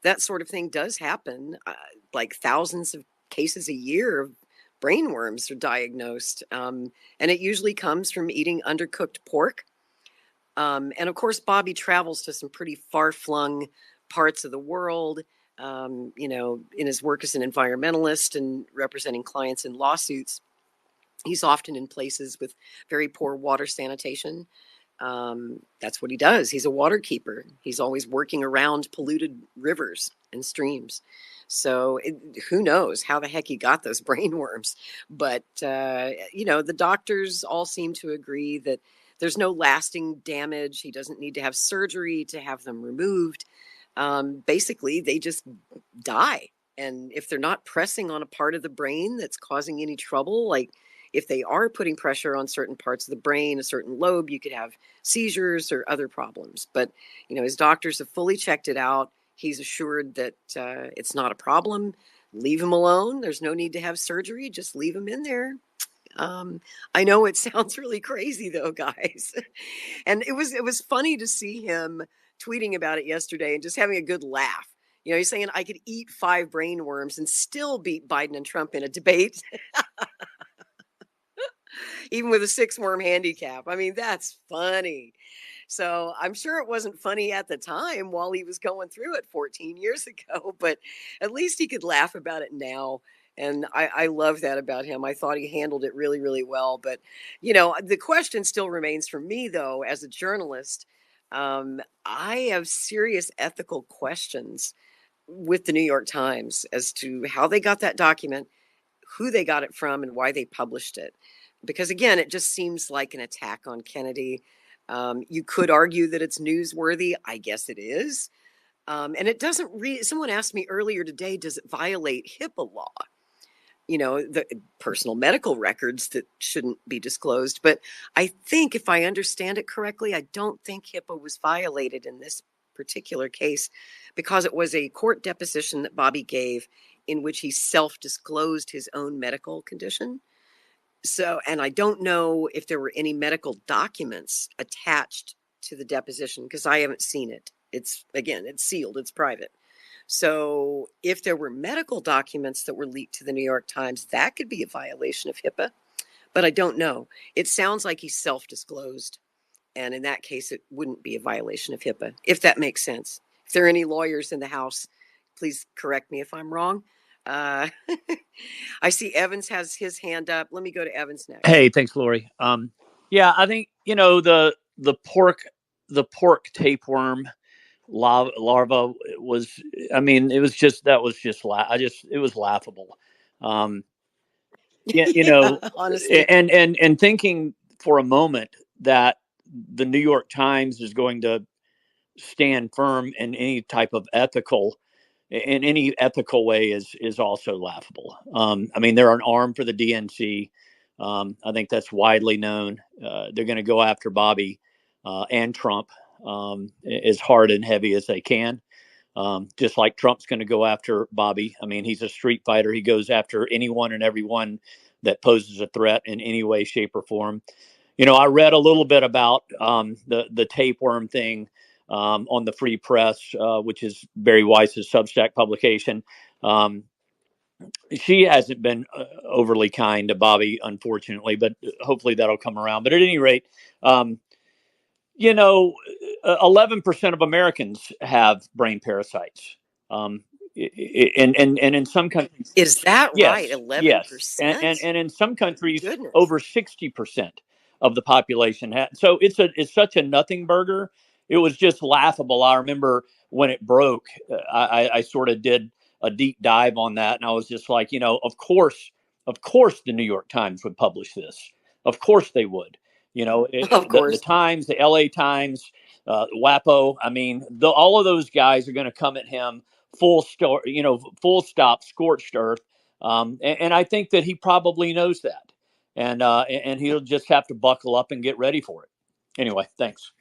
That sort of thing does happen. Like thousands of cases a year of brain worms are diagnosed. And it usually comes from eating undercooked pork. And of course, Bobby travels to some pretty far-flung parts of the world, in his work as an environmentalist and representing clients in lawsuits. He's often in places with very poor water sanitation. That's what he does. He's a water keeper. He's always working around polluted rivers and streams. So who knows how the heck he got those brain worms. But, the doctors all seem to agree that there's no lasting damage. He doesn't need to have surgery to have them removed. Basically, they just die. And if they're not pressing on a part of the brain that's causing any trouble, like if they are putting pressure on certain parts of the brain, a certain lobe, you could have seizures or other problems. But, his doctors have fully checked it out. He's assured that it's not a problem. Leave him alone. There's no need to have surgery. Just leave him in there. I know it sounds really crazy though, guys. And it was funny to see him tweeting about it yesterday and just having a good laugh. He's saying I could eat 5 brain worms and still beat Biden and Trump in a debate, even with a 6-worm handicap. I mean, that's funny. So I'm sure it wasn't funny at the time while he was going through it 14 years ago, but at least he could laugh about it now. And I love that about him. I thought he handled it really, really well. But, the question still remains for me, though, as a journalist. I have serious ethical questions with the New York Times as to how they got that document, who they got it from, and why they published it. Because, again, it just seems like an attack on Kennedy. You could argue that it's newsworthy. I guess it is. And it doesn't someone asked me earlier today, does it violate HIPAA law? The personal medical records that shouldn't be disclosed. But I think if I understand it correctly, I don't think HIPAA was violated in this particular case because it was a court deposition that Bobby gave in which he self-disclosed his own medical condition. So, and I don't know if there were any medical documents attached to the deposition because I haven't seen it. It's sealed, it's private. So if there were medical documents that were leaked to the New York Times, that could be a violation of HIPAA, but I don't know. It sounds like he's self-disclosed, and in that case, it wouldn't be a violation of HIPAA, if that makes sense. If there are any lawyers in the house, please correct me if I'm wrong. I see Evans has his hand up. Let me go to Evans next. Hey, thanks, Lori. Yeah, I think the pork tapeworm larva was. I mean, it was just it was laughable. Yeah, Honestly, and thinking for a moment that the New York Times is going to stand firm in any ethical way is also laughable. I mean, they're an arm for the DNC. I think that's widely known. They're going to go after Bobby and Trump as hard and heavy as they can. Just like Trump's going to go after Bobby. I mean, he's a street fighter. He goes after anyone and everyone that poses a threat in any way, shape, or form. I read a little bit about the tapeworm thing on the Free Press, which is Barry Weiss's Substack publication. She hasn't been overly kind to Bobby, unfortunately, but hopefully that'll come around. But at any rate, 11% of Americans have brain parasites. And in some countries, is that right? yes, yes, 11%? and in some countries, Goodness. over 60% of the population had. So it's such a nothing burger. It was just laughable. I remember when it broke, I sort of did a deep dive on that, and I was just like, of course, the New York Times would publish this. Of course they would. Of The course. Times, the LA Times, WAPO. I mean, all of those guys are going to come at him full stop, scorched earth. And I think that he probably knows that, and he'll just have to buckle up and get ready for it. Anyway, thanks.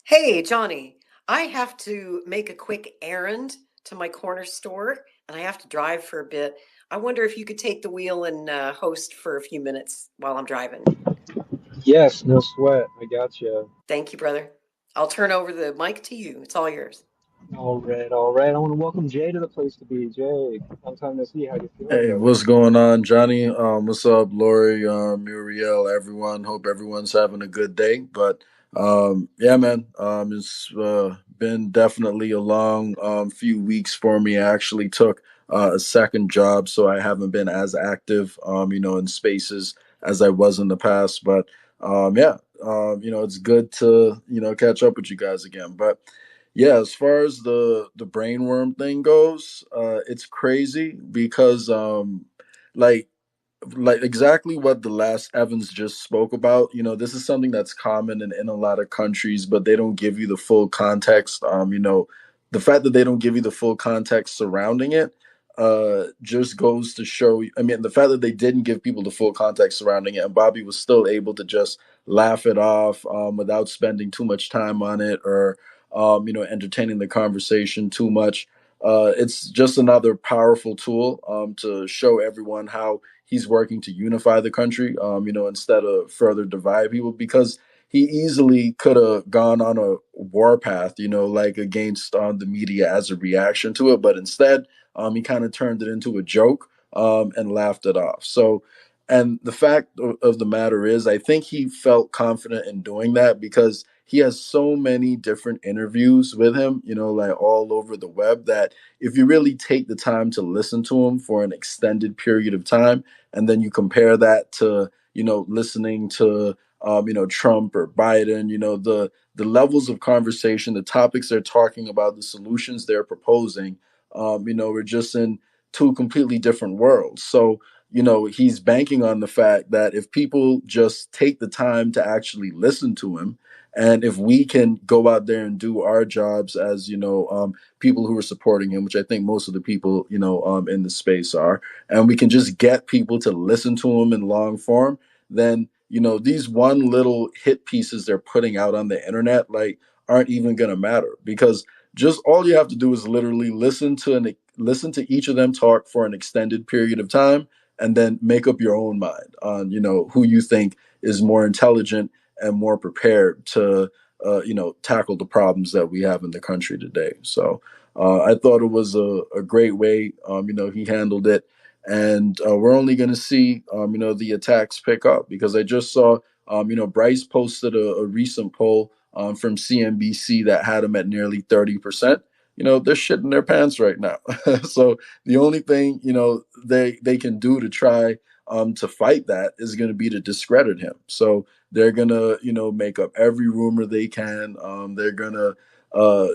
Hey, Johnny, I have to make a quick errand to my corner store and I have to drive for a bit. I wonder if you could take the wheel and host for a few minutes while I'm driving. Yes, no sweat. I got you. Thank you, brother. I'll turn over the mic to you. It's all yours. All right, all right. I want to welcome Jay to the place to be. Jay, long time no see. How you feeling, Hey, brother? what's going on, Johnny? What's up, Lori, Muriel, everyone? Hope everyone's having a good day. But yeah, man, it's been definitely a long few weeks for me. I actually took a second job, so I haven't been as active, in spaces as I was in the past. But yeah, it's good to catch up with you guys again. But yeah, as far as the brainworm thing goes, it's crazy because like exactly what the last Evans just spoke about. This is something that's common in a lot of countries, but they don't give you the full context. The fact that they don't give you the full context surrounding it just goes to show. I mean, the fact that they didn't give people the full context surrounding it, and Bobby was still able to just laugh it off without spending too much time on it or entertaining the conversation too much. It's just another powerful tool to show everyone how he's working to unify the country, instead of further divide people, because he easily could have gone on a warpath, like against the media as a reaction to it. But instead, he kind of turned it into a joke and laughed it off. So, and the fact of the matter is, I think he felt confident in doing that because he has so many different interviews with him, like all over the web, that if you really take the time to listen to him for an extended period of time, and then you compare that to listening to Trump or Biden, the levels of conversation, the topics they're talking about, the solutions they're proposing, we're just in two completely different worlds. So he's banking on the fact that if people just take the time to actually listen to him And if we can go out there and do our jobs as, people who are supporting him, which I think most of the people, in the space are, and we can just get people to listen to him in long form, then, these one little hit pieces they're putting out on the internet, like, aren't even going to matter, because just all you have to do is literally listen to each of them talk for an extended period of time, and then make up your own mind on, who you think is more intelligent and more prepared to tackle the problems that we have in the country today. So I thought it was a great way he handled it. And we're only going to see the attacks pick up, because I just saw Bryce posted a recent poll from CNBC that had him at nearly 30%. They're shitting their pants right now. So the only thing they can do to try to fight that is going to be to discredit him. So they're gonna make up every rumor they can. They're gonna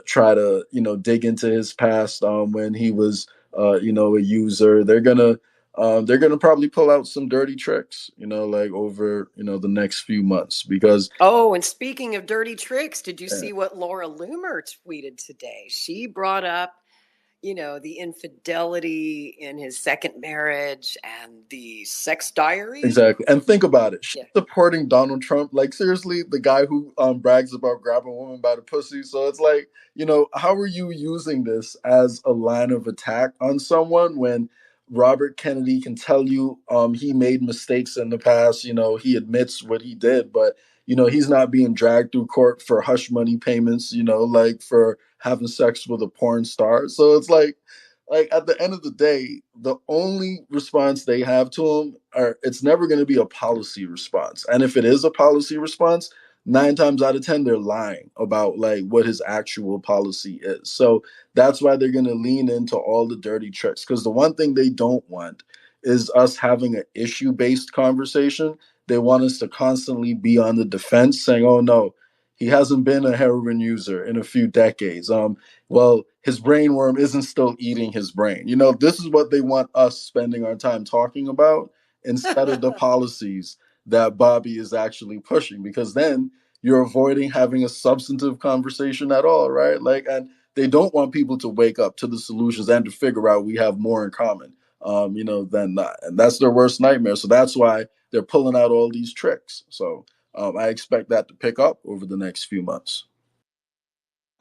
try to dig into his past when he was a user. They're gonna probably pull out some dirty tricks, like over the next few months, because Oh, and speaking of dirty tricks, did you see what Laura Loomer tweeted today? She brought up, the infidelity in his second marriage and the sex diary. exactly. And think about it. She's Yeah. supporting Donald Trump. Like, seriously, the guy who brags about grabbing a woman by the pussy. So it's like, how are you using this as a line of attack on someone when Robert Kennedy can tell you he made mistakes in the past? He admits what he did, but he's not being dragged through court for hush money payments, like for having sex with a porn star. So it's like at the end of the day, the only response they have to him are, it's never going to be a policy response. And if it is a policy response, 9 times out of 10, they're lying about like what his actual policy is. So that's why they're going to lean into all the dirty tricks. Because the one thing they don't want is us having an issue-based conversation. They want us to constantly be on the defense, saying, "Oh no, he hasn't been a heroin user in a few decades. Well, his brainworm isn't still eating his brain." This is what they want us spending our time talking about instead of the policies that Bobby is actually pushing, because then you're avoiding having a substantive conversation at all, right? Like, and they don't want people to wake up to the solutions and to figure out we have more in common, than not. And that's their worst nightmare. So that's why they're pulling out all these tricks. So I expect that to pick up over the next few months.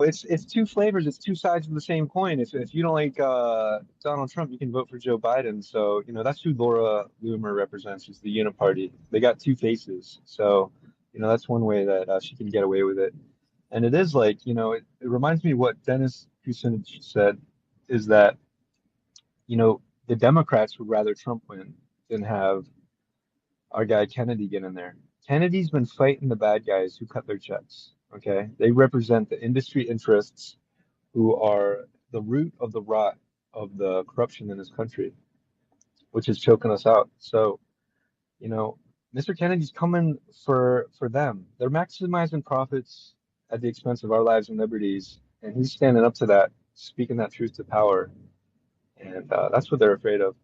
It's two flavors. It's two sides of the same coin. If you don't like Donald Trump, you can vote for Joe Biden. So that's who Laura Loomer represents, is the Uniparty. They got two faces. So that's one way that she can get away with it. And it is like it reminds me what Dennis Kucinich said, is that the Democrats would rather Trump win than have our guy Kennedy get in there. Kennedy's been fighting the bad guys who cut their checks. Okay, they represent the industry interests who are the root of the rot of the corruption in this country, which is choking us out. So, you know, Mr. Kennedy's coming for them. They're maximizing profits at the expense of our lives and liberties, and he's standing up to that, speaking that truth to power, and that's what they're afraid of.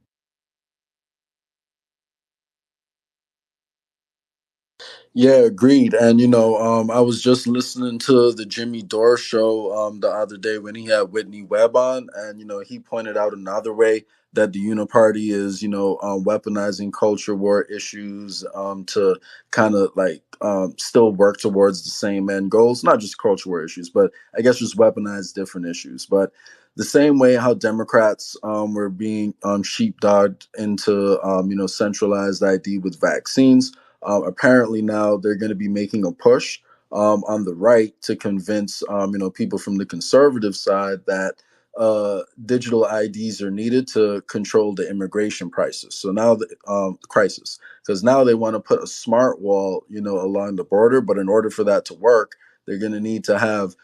Yeah, agreed. And I was just listening to the Jimmy Dore show the other day when he had Whitney Webb on, and he pointed out another way that the Uniparty is weaponizing culture war issues to kind of like still work towards the same end goals, not just culture war issues, but I guess just weaponize different issues. But the same way how Democrats were being sheepdogged into centralized ID with vaccines. Apparently now they're going to be making a push on the right to convince people from the conservative side that digital IDs are needed to control the immigration crisis. So now the crisis, because now they want to put a smart wall along the border, but in order for that to work, they're going to need to have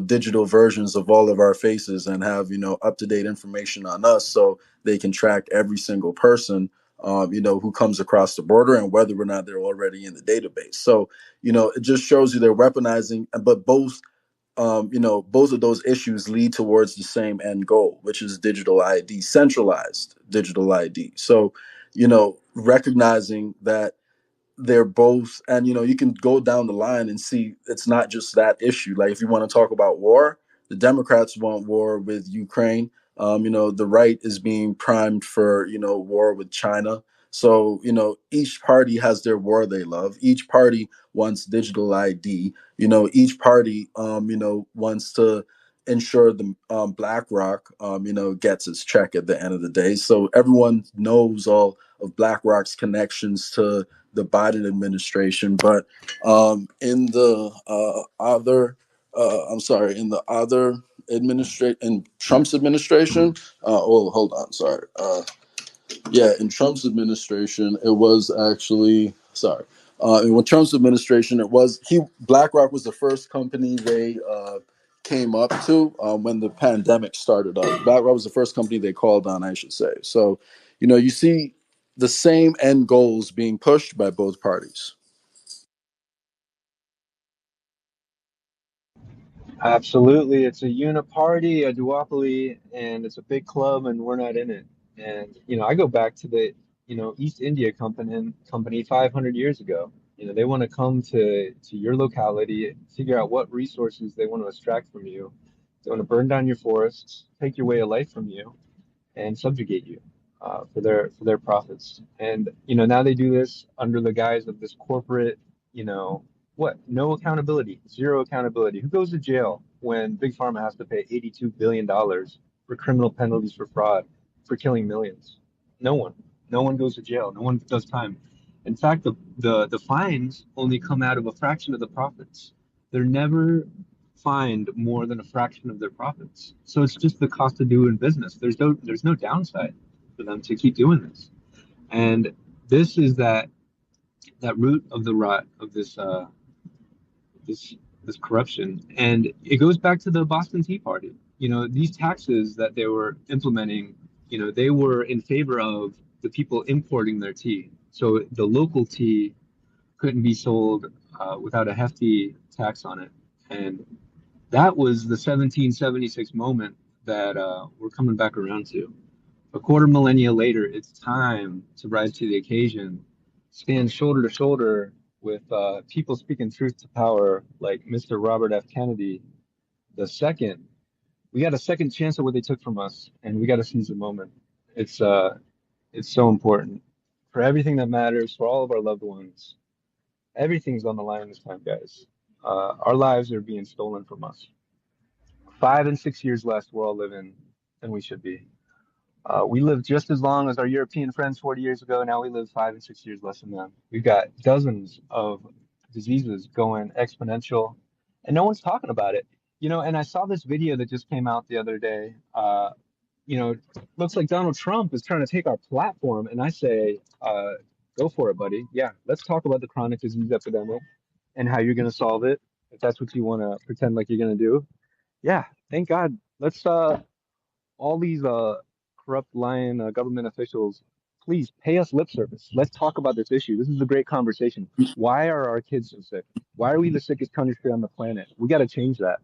digital versions of all of our faces and have up to date information on us, so they can track every single person who comes across the border and whether or not they're already in the database. So, it just shows you they're weaponizing, but both of those issues lead towards the same end goal, which is digital ID, centralized digital ID. So, recognizing that they're both, and you can go down the line and see it's not just that issue. Like if you want to talk about war, the Democrats want war with Ukraine. The right is being primed for war with China. So each party has their war they love. Each party wants digital ID. Each party wants to ensure the BlackRock gets its check at the end of the day. So everyone knows all of BlackRock's connections to the Biden administration, but in the other, I'm sorry, in the other in Trump's administration. Oh, hold on, sorry. Yeah, in Trump's administration, it was actually sorry. In Trump's administration, it was BlackRock was the first company they came up to when the pandemic started up. BlackRock was the first company they called on, I should say. So, you see the same end goals being pushed by both parties. Absolutely. It's a uniparty, a duopoly, and it's a big club, and we're not in it. And, I go back to the, East India company 500 years ago. They want to come to your locality, figure out what resources they want to extract from you. They want to burn down your forests, take your way of life from you, and subjugate you for their profits. And now they do this under the guise of this corporate, what? No accountability, zero accountability. Who goes to jail when Big Pharma has to pay $82 billion for criminal penalties for fraud for killing millions? No one. No one goes to jail. No one does time. In fact, the fines only come out of a fraction of the profits. They're never find more than a fraction of their profits. So it's just the cost of doing business. There's no downside for them to keep doing this. And this is that root of the rot of this corruption. And it goes back to the Boston Tea Party. These taxes that they were implementing, they were in favor of the people importing their tea. So the local tea couldn't be sold without a hefty tax on it. And that was the 1776 moment that we're coming back around to. A quarter millennia later, it's time to rise to the occasion, stand shoulder to shoulder with people speaking truth to power, like Mr. Robert F. Kennedy the second. We got a second chance at what they took from us, and we got to seize the moment. It's so important for everything that matters, for all of our loved ones. Everything's on the line this time, guys. Our lives are being stolen from us. 5 and 6 years less we're all living than we should be. We lived just as long as our European friends 40 years ago. Now we live 5 and 6 years less than them. We've got dozens of diseases going exponential, and no one's talking about it. And I saw this video that just came out the other day. Looks like Donald Trump is trying to take our platform, and I say, go for it, buddy. Yeah, let's talk about the chronic disease epidemic and how you're going to solve it, if that's what you want to pretend like you're going to do. Yeah, thank God. Let's all these corrupt lying government officials, please pay us lip service. Let's talk about this issue. This is a great conversation. Why are our kids so sick? Why are we the sickest country on the planet? We got to change that.